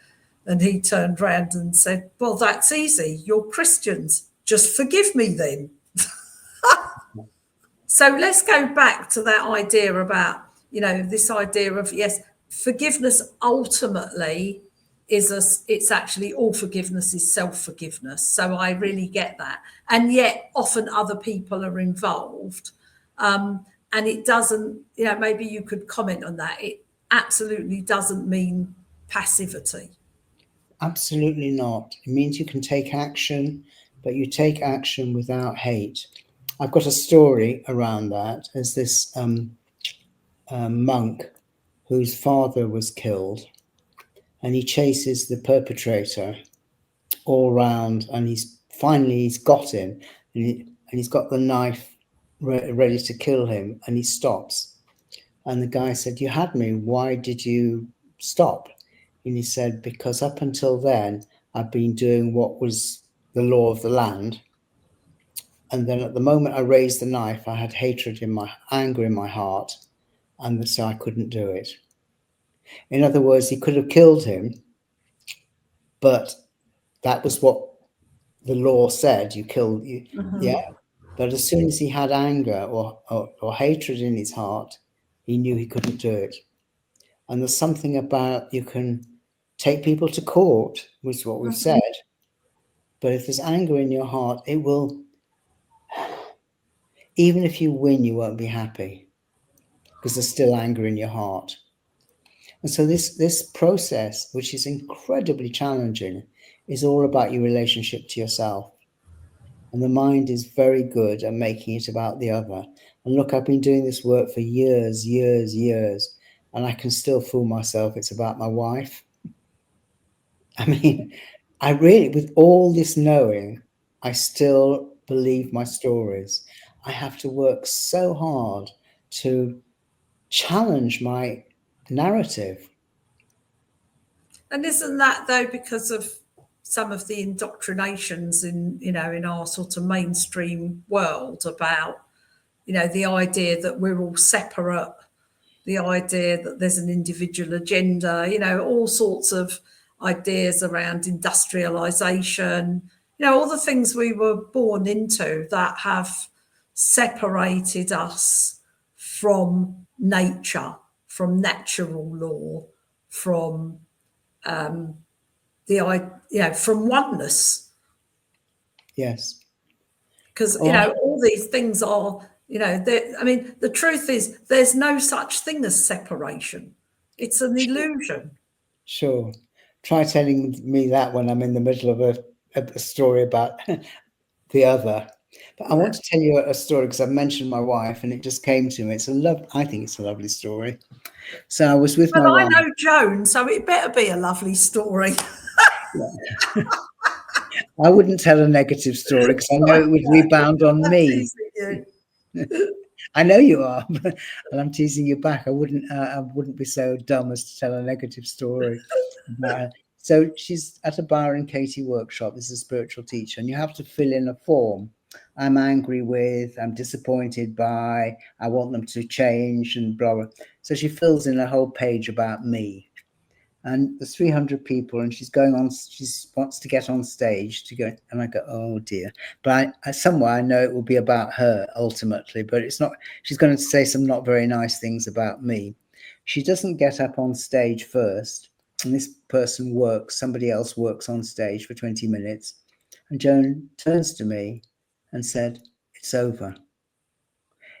And he turned round and said, well, that's easy. You're Christians. Just forgive me then. So let's go back to that idea about, this idea of, yes, forgiveness ultimately it's actually all forgiveness is self-forgiveness. So I really get that. And yet often other people are involved. And it doesn't, maybe you could comment on that. It absolutely doesn't mean passivity. Absolutely not. It means you can take action, but you take action without hate. I've got a story around that. There's this monk whose father was killed, and he chases the perpetrator all around, and he's got him, and he's got the knife ready to kill him, and he stops. And the guy said, "You had me. Why did you stop?" And he said, "Because up until then, I've been doing what was the law of the land. And then at the moment I raised the knife, I had anger in my heart, and so I couldn't do it." In other words, he could have killed him, but that was what the law said, you kill you. Mm-hmm. Yeah. But as soon as he had anger or hatred in his heart, he knew he couldn't do it. And there's something about, you can take people to court, which is what we've said, but if there's anger in your heart, it will, even if you win, you won't be happy because there's still anger in your heart. And so this process, which is incredibly challenging, is all about your relationship to yourself. And the mind is very good at making it about the other. And look, I've been doing this work for years, and I can still fool myself. It's about my wife. I mean, I really, with all this knowing, I still believe my stories. I have to work so hard to challenge my narrative. And isn't that, though, because of some of the indoctrinations in our sort of mainstream world about, the idea that we're all separate, the idea that there's an individual agenda, all sorts of ideas around industrialization, all the things we were born into that have separated us from nature, from natural law, from from oneness. Yes. Because all these things are, the truth is there's no such thing as separation. It's an illusion. Sure. Try telling me that when I'm in the middle of a story about the other. But I want to tell you a story because I've mentioned my wife and it just came to me. I think it's a lovely story. So I was with my Well, I wife. know Joan, so it better be a lovely story. I wouldn't tell a negative story because I know it would rebound on I'm me. teasing you. I know you are, and I'm teasing you back. I wouldn't be so dumb as to tell a negative story about her. So she's at a Byron Katie workshop. This is a spiritual teacher, and you have to fill in a form. I'm angry with, I'm disappointed by, I want them to change, and blah, blah. So she fills in a whole page about me. And there's 300 people, and she's going on. She wants to get on stage to go, and I go, oh dear. But somewhere I know it will be about her ultimately, but it's not. She's going to say some not very nice things about me. She doesn't get up on stage first, and this person works. Somebody else works on stage for 20 minutes, and Joan turns to me and said, "It's over.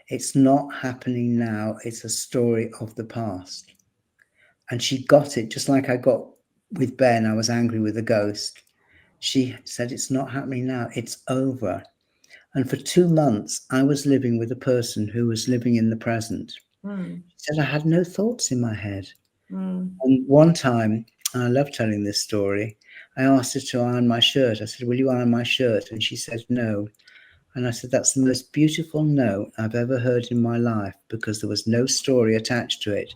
It's not happening now. It's a story of the past." And she got it just like I got with Ben. I was angry with the ghost. She said, it's not happening now. It's over. And for 2 months, I was living with a person who was living in the present. Mm, She said, I had no thoughts in my head. mm. And one time, and I love telling this story, I asked her to iron my shirt. I said, will you iron my shirt? And she said, no. And I said, that's the most beautiful no I've ever heard in my life, because there was no story attached to it.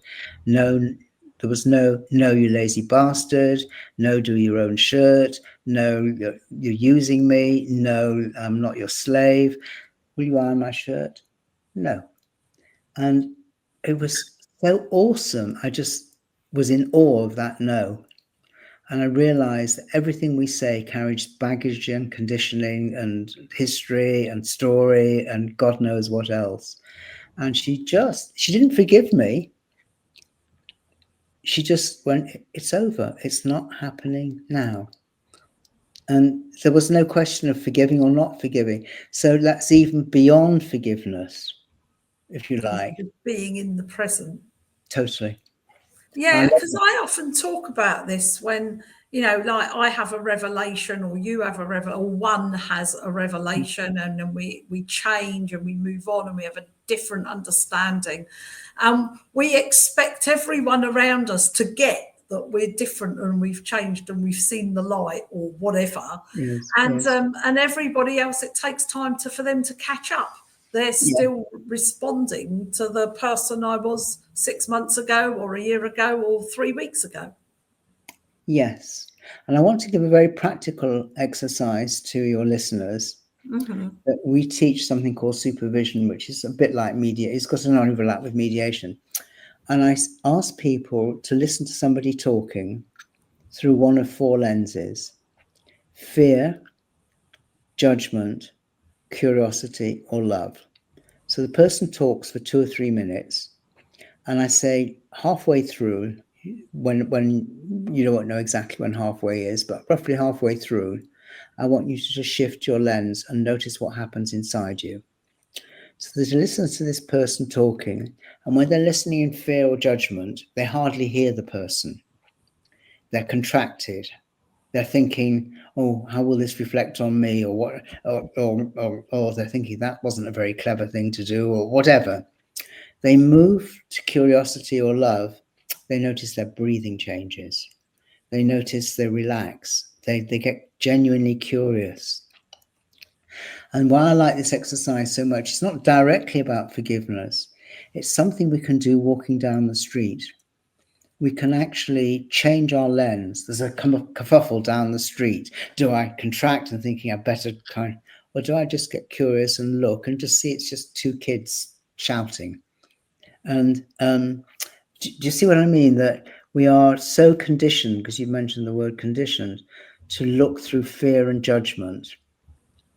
There was no, you lazy bastard. No, do your own shirt. No, you're using me. No, I'm not your slave. Will you iron my shirt? No. And it was so awesome. I just was in awe of that no. And I realized that everything we say carries baggage and conditioning and history and story and God knows what else. And she didn't forgive me. She just went, it's over. It's not happening now. And there was no question of forgiving or not forgiving. So that's even beyond forgiveness, if you like. Being in the present. Totally. Yeah, because I often talk about this when, like I have a revelation or you have a or one has a revelation, and then we change and we move on and we have a different understanding. We expect everyone around us to get that we're different and we've changed and we've seen the light or whatever. Yes, And yes. and everybody else, it takes time for them to catch up. They're Yeah. still responding to the person I was 6 months ago or a year ago or 3 weeks ago. Yes. And I want to give a very practical exercise to your listeners. Mm-hmm. That we teach something called supervision, which is a bit like media. It's got an overlap with mediation. And I ask people to listen to somebody talking through one of four lenses: fear, judgment, curiosity, or love. So the person talks for 2 or 3 minutes, and I say halfway through, when you don't know exactly when halfway is, but roughly halfway through, I want you to just shift your lens and notice what happens inside you. So they listen to this person talking, and when they're listening in fear or judgment, they hardly hear the person. They're contracted. They're thinking, oh, how will this reflect on me? Or what? Or they're thinking that wasn't a very clever thing to do, or whatever. They move to curiosity or love. They notice their breathing changes. They notice they relax. They get genuinely curious. And why I like this exercise so much, it's not directly about forgiveness. It's something we can do walking down the street. We can actually change our lens. There's a kerfuffle down the street. Do I contract and thinking I better or do I just get curious and look and just see it's just two kids shouting? And do you see what I mean? That we are so conditioned, because you mentioned the word conditioned, to look through fear and judgment.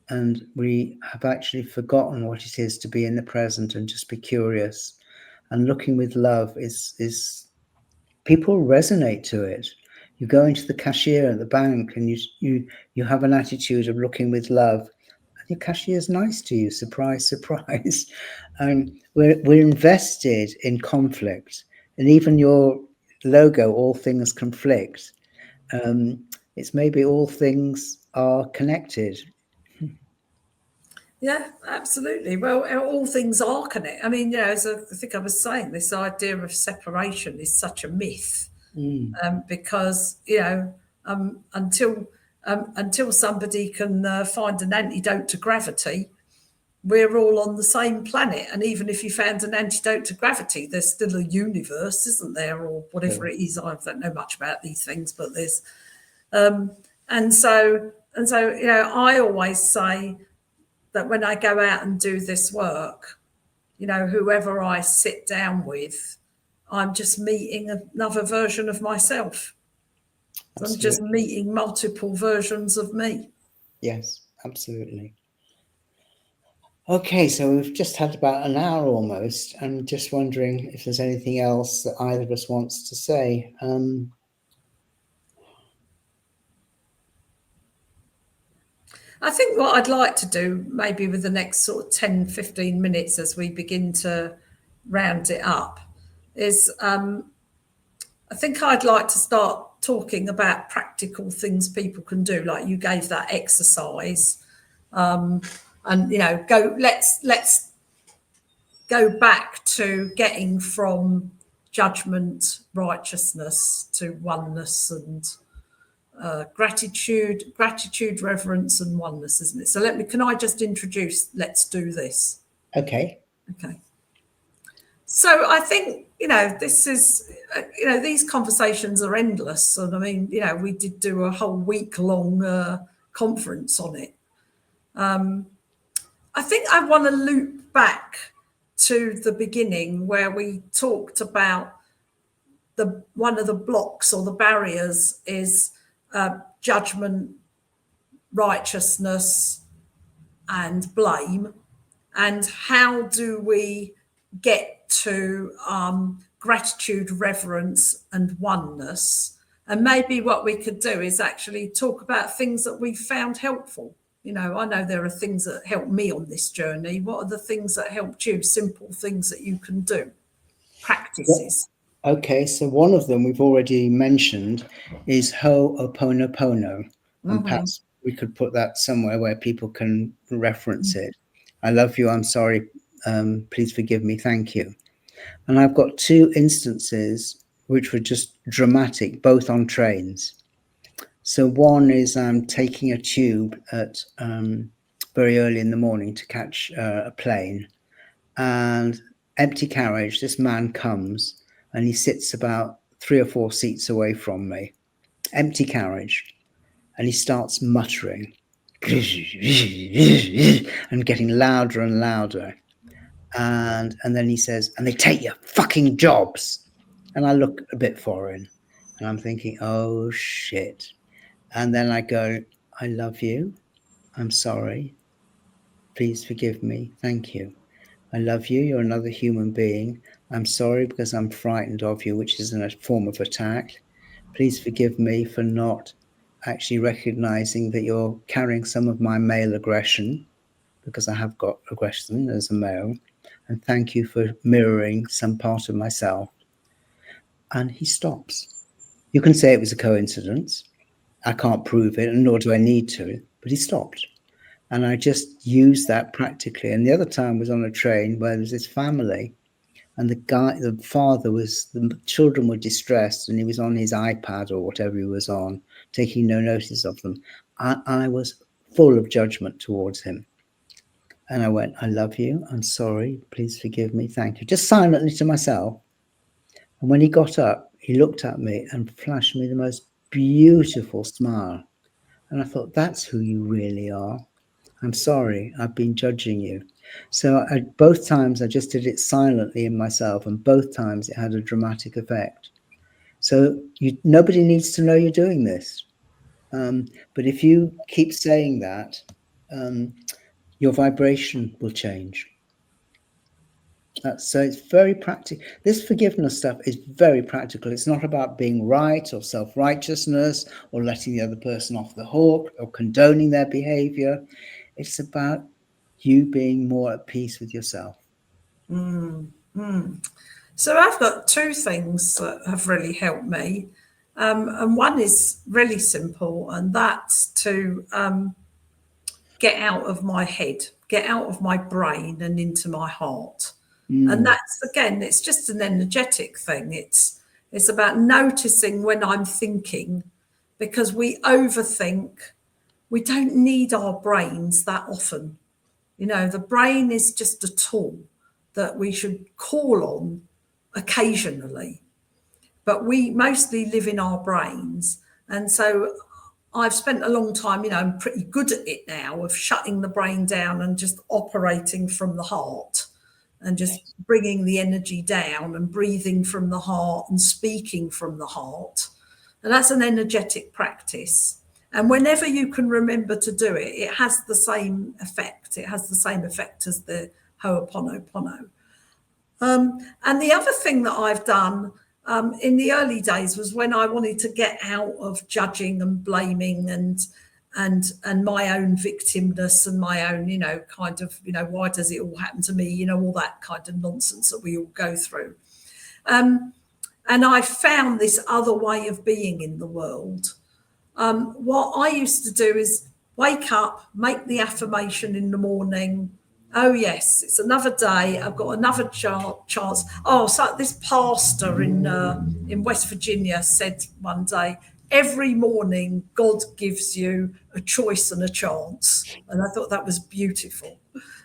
And we have actually forgotten what it is to be in the present and just be curious. And looking with love is people resonate to it. You go into the cashier at the bank and you have an attitude of looking with love, and your cashier's nice to you. Surprise, surprise. And we're invested in conflict, and even your logo, all things conflict. It's maybe all things are connected. Yeah, absolutely. Well, all things are connected. I mean, as I think I was saying, this idea of separation is such a myth, Mm. because until until somebody can find an antidote to gravity, we're all on the same planet. And even if you found an antidote to gravity, there's still a universe, isn't there, or whatever it is. I don't know much about these things, but there's and so I always say that when I go out and do this work, whoever I sit down with, I'm just meeting another version of myself. Absolutely. I'm just meeting multiple versions of me. Yes, absolutely. Okay, so we've just had about an hour almost. I'm just wondering if there's anything else that either of us wants to say. I think what I'd like to do, maybe with the next sort of 10, 15 minutes as we begin to round it up, is I think I'd like to start talking about practical things people can do. Like you gave that exercise, and let's go back to getting from judgment, righteousness to oneness and gratitude, reverence, and oneness, isn't it? So can I just introduce let's do this? Okay. So I think, this is, these conversations are endless. And I mean, we did do a whole week-long conference on it. I think I want to loop back to the beginning where we talked about one of the blocks or the barriers is judgment, righteousness, and blame. And how do we get to gratitude, reverence, and oneness? And maybe what we could do is actually talk about things that we found helpful. I know there are things that helped me on this journey. What are the things that helped you? Simple things that you can do, practices. Okay, so one of them we've already mentioned is Ho'oponopono. And perhaps we could put that somewhere where people can reference it. I love you, I'm sorry, please forgive me, thank you. And I've got two instances which were just dramatic, both on trains. So one is I'm taking a tube at very early in the morning to catch a plane, and empty carriage, this man comes and he sits about 3 or 4 seats away from me, empty carriage, and he starts muttering and getting louder and louder. And then he says, and they take your fucking jobs. And I look a bit foreign and I'm thinking, oh shit. And then I go, I love you. I'm sorry. Please forgive me. Thank you. I love you. You're another human being. I'm sorry because I'm frightened of you, which is a form of attack. Please forgive me for not actually recognizing that you're carrying some of my male aggression, because I have got aggression as a male. And thank you for mirroring some part of myself. And he stops. You can say it was a coincidence. I can't prove it, and nor do I need to, but he stopped. And I just used that practically. And the other time was on a train where there was this family, and the father the children were distressed, and he was on his iPad or whatever he was on, taking no notice of them. I was full of judgment towards him. And I went, I love you. I'm sorry. Please forgive me. Thank you. Just silently to myself. And when he got up, he looked at me and flashed me the most beautiful smile. And I thought, that's who you really are. I'm sorry, I've been judging you. So both times I just did it silently in myself, and both times it had a dramatic effect. So nobody needs to know you're doing this. But if you keep saying that, your vibration will change. So it's very practical. This forgiveness stuff is very practical. It's not about being right or self-righteousness or letting the other person off the hook or condoning their behavior. It's about you being more at peace with yourself. So I've got two things that have really helped me. And one is really simple, and that's to get out of my head, get out of my brain and into my heart. And that's, again, it's just an energetic thing. It's about noticing when I'm thinking, because we overthink we don't need our brains that often. You know, the brain is just a tool that we should call on occasionally, but we mostly live in our brains. And so I've spent a long time, you know, I'm pretty good at it now, of shutting the brain down and just operating from the heart and just bringing the energy down and breathing from the heart and speaking from the heart. And that's an energetic practice. And whenever you can remember to do it, it has the same effect. It has the same effect as the Ho'oponopono. And the other thing that I've done in the early days was when I wanted to get out of judging and blaming and my own victimness and my own, you know, kind of, you know, why does it all happen to me? You know, all that kind of nonsense that we all go through. And I found this other way of being in the world. What I used to do is wake up, make the affirmation in the morning. Oh yes, it's another day. I've got another chance. Oh, so this pastor in West Virginia said one day, every morning God gives you a choice and a chance, and I thought that was beautiful.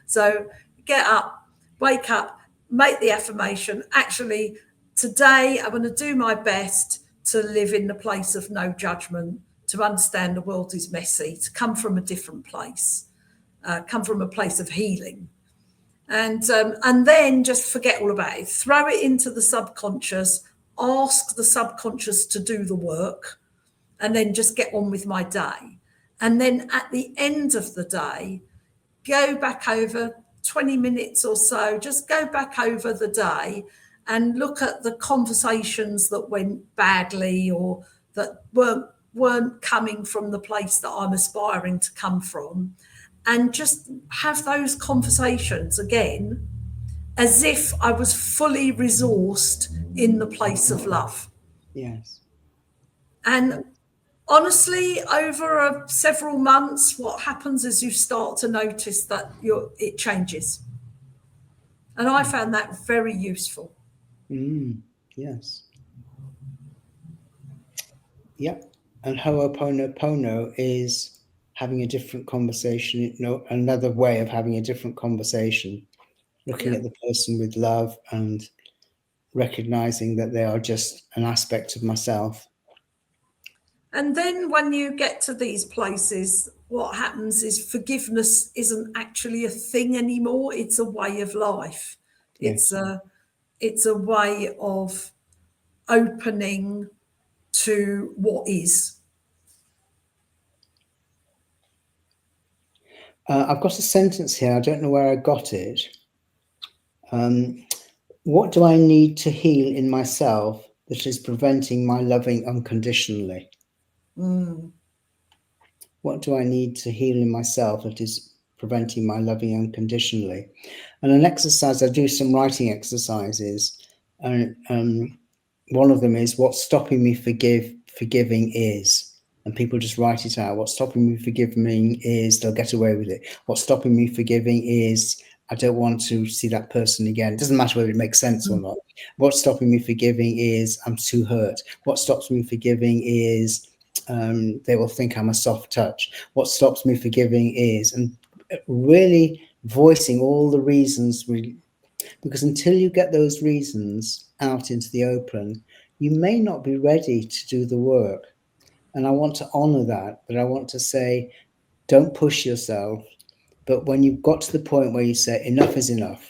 So get up, wake up, make the affirmation. Actually, today I'm going to do my best to live in the place of no judgment, to understand the world is messy, to come from a different place, come from a place of healing, and then just forget all about it. Throw it into the subconscious. Ask the subconscious to do the work, and then just get on with my day. And then at the end of the day, go back over 20 minutes or so. Just go back over the day and look at the conversations that went badly or that weren't coming from the place that I'm aspiring to come from, and just have those conversations again as if I was fully resourced in the place of love. Yes. And honestly, over several months, what happens is you start to notice that it changes. And I found that very useful. Yes. Yep. And Ho'oponopono is having a different conversation, you know, another way of having a different conversation, looking at the person with love and recognizing that they are just an aspect of myself. And then when you get to these places, what happens is forgiveness isn't actually a thing anymore. It's a way of life. Yes. It's a way of opening to what is. I've got a sentence here. I don't know where I got it. What do I need to heal in myself that is preventing my loving unconditionally? What do I need to heal in myself that is preventing my loving unconditionally? And an exercise, I do some writing exercises, and one of them is what's stopping me forgiving is. And people just write it out. What's stopping me forgiving is they'll get away with it. What's stopping me forgiving is I don't want to see that person again. It doesn't matter whether it makes sense or not. What's stopping me forgiving is I'm too hurt. What stops me forgiving is they will think I'm a soft touch. What stops me forgiving is, and really voicing all the reasons, because until you get those reasons out into the open, you may not be ready to do the work. And I want to honor that, but I want to say, don't push yourself. But when you've got to the point where you say, enough is enough,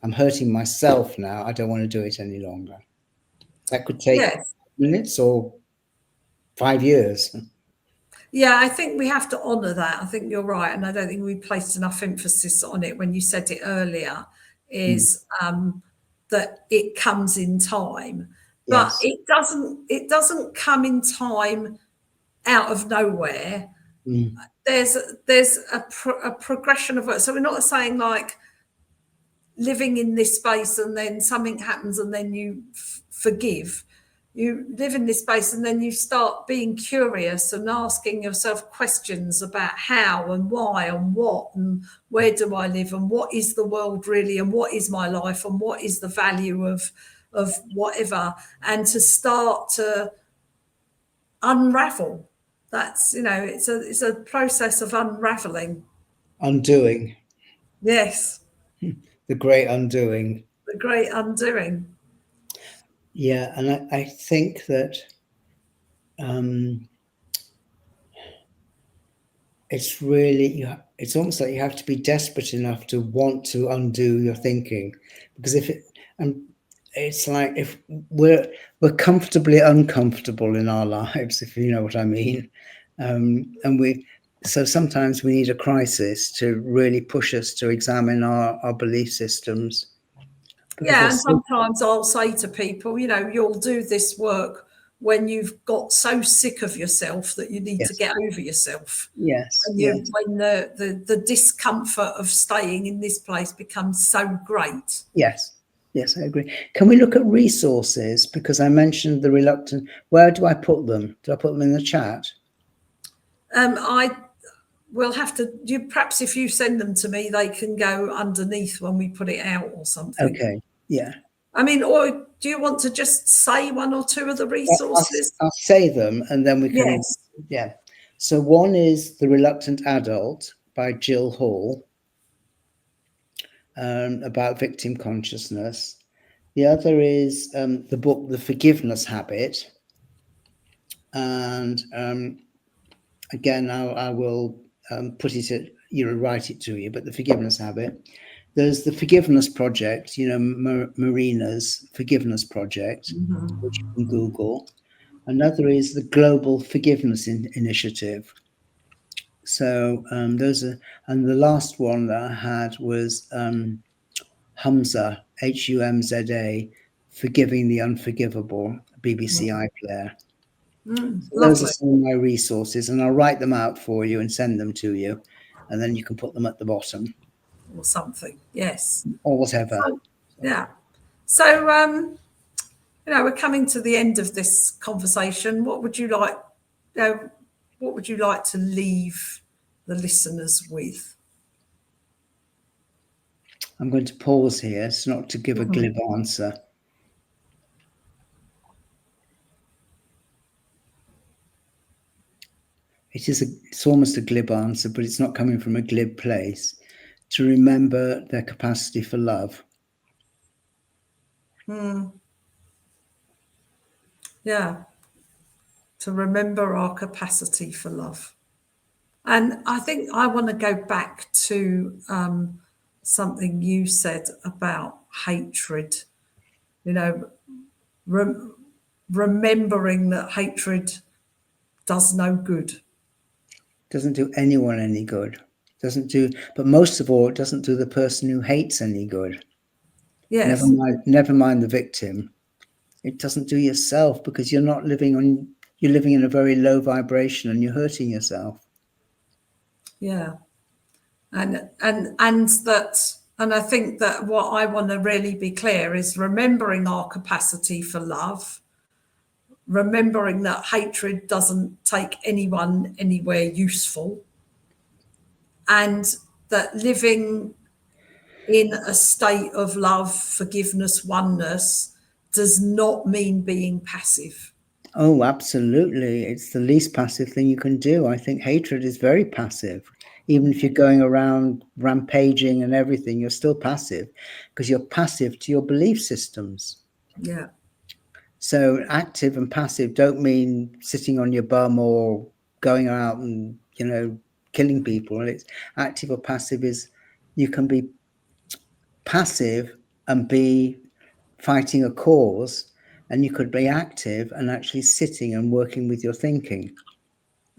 I'm hurting myself now, I don't want to do it any longer. That could take minutes or 5 years. Yeah, I think we have to honour that. I think you're right. And I don't think we placed enough emphasis on it when you said it earlier, is that it comes in time. But Yes. it doesn't come in time out of nowhere. There's a progression of it. So we're not saying like living in this space and then something happens and then you forgive. You live in this space and then you start being curious and asking yourself questions about how and why and what and where do I live and what is the world really and what is my life and what is the value of whatever, and to start to unravel That's, it's a process of unraveling. Undoing, Yes, the great undoing. the great undoing. Yeah, and I think that it's really, it's almost like you have to be desperate enough to want to undo your thinking, because and it's like if we're comfortably uncomfortable in our lives, if you know what I mean, and so sometimes we need a crisis to really push us to examine our belief systems, because Yeah, they're and so, sometimes I'll say to people, you'll do this work when you've got so sick of yourself that you need to yes, get over yourself. yes, When yes, the discomfort of staying in this place becomes so great. yes. Yes, I agree. Can we look at resources? Because I mentioned the reluctant. Where do I put them? Do I put them in the chat? I will have to. Perhaps if you send them to me, they can go underneath when we put it out or something. Okay. Yeah. I mean, or do you want to just say one or two of the resources? I'll say them and then we can. Yes. Yeah. So one is The Reluctant Adult by Jill Hall, about victim consciousness. The other is the book The Forgiveness Habit. And again, I will put it at, write it to you, but The Forgiveness Habit. There's the Forgiveness Project, Marina's Forgiveness Project, which you can Google. Another is the Global Forgiveness Initiative. So those are, and the last one that I had was Humza, HUMZA, Forgiving the Unforgivable, BBC iPlayer. So those are Lovely. some of my resources, and I'll write them out for you and send them to you, and then you can put them at the bottom Or something. Yes. or whatever. So, yeah. So, we're coming to the end of this conversation. What would you like? What would you like to leave the listeners with? I'm going to pause here. It's not to give a glib answer. It's almost a glib answer, but it's not coming from a glib place. To remember their capacity for love. Yeah. To remember our capacity for love. And I think I want to go back to something you said about hatred. Remembering that hatred does no good. Doesn't do anyone any good. But most of all, it doesn't do the person who hates any good. Yes. Never mind the victim. It doesn't do yourself, because you're living in a very low vibration and you're hurting yourself. Yeah. And I think that what I want to really be clear is remembering our capacity for love, remembering that hatred doesn't take anyone anywhere useful, and that living in a state of love, forgiveness, oneness does not mean being passive. Oh, absolutely. It's the least passive thing you can do. I think hatred is very passive. Even if you're going around rampaging and everything, you're still passive, because you're passive to your belief systems. Yeah. So active and passive don't mean sitting on your bum or going out and, killing people. It's active or passive is, you can be passive and be fighting a cause, and you could be active and actually sitting and working with your thinking.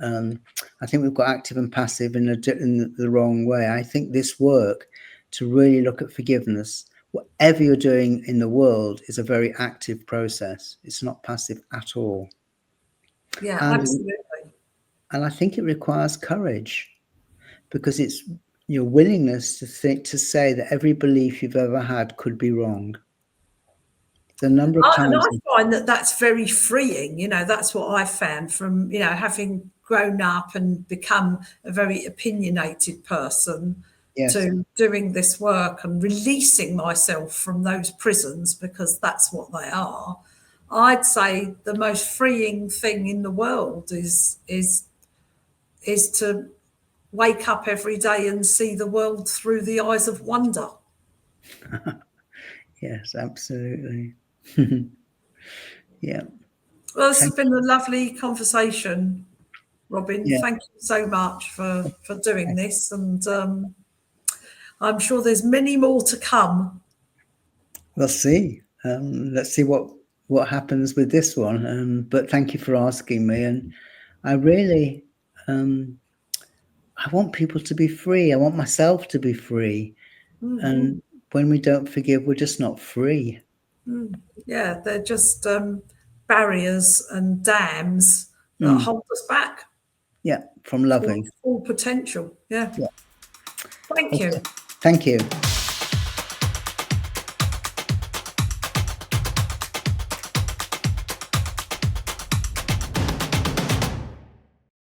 I think we've got active and passive in the wrong way. I think this work to really look at forgiveness, whatever you're doing in the world, is a very active process. It's not passive at all. Yeah, And absolutely. I think it requires courage, because it's your willingness to say that every belief you've ever had could be wrong. The number of And times. I find that that's very freeing. That's what I found from, having grown up and become a very opinionated person, Yes. to doing this work and releasing myself from those prisons, because that's what they are. I'd say the most freeing thing in the world is is to wake up every day and see the world through the eyes of wonder. Yes, absolutely. Yeah. Well, this has been a lovely conversation, Robin. Yeah. Thank you so much for doing this, and I'm sure there's many more to come. We'll see. Let's see what happens with this one. But thank you for asking me, and I really I want people to be free. I want myself to be free. And when we don't forgive, we're just not free. Yeah, they're just barriers and dams that hold us back. Yeah, from loving. Full potential. Yeah. Yeah. Thank Okay. you. Thank you.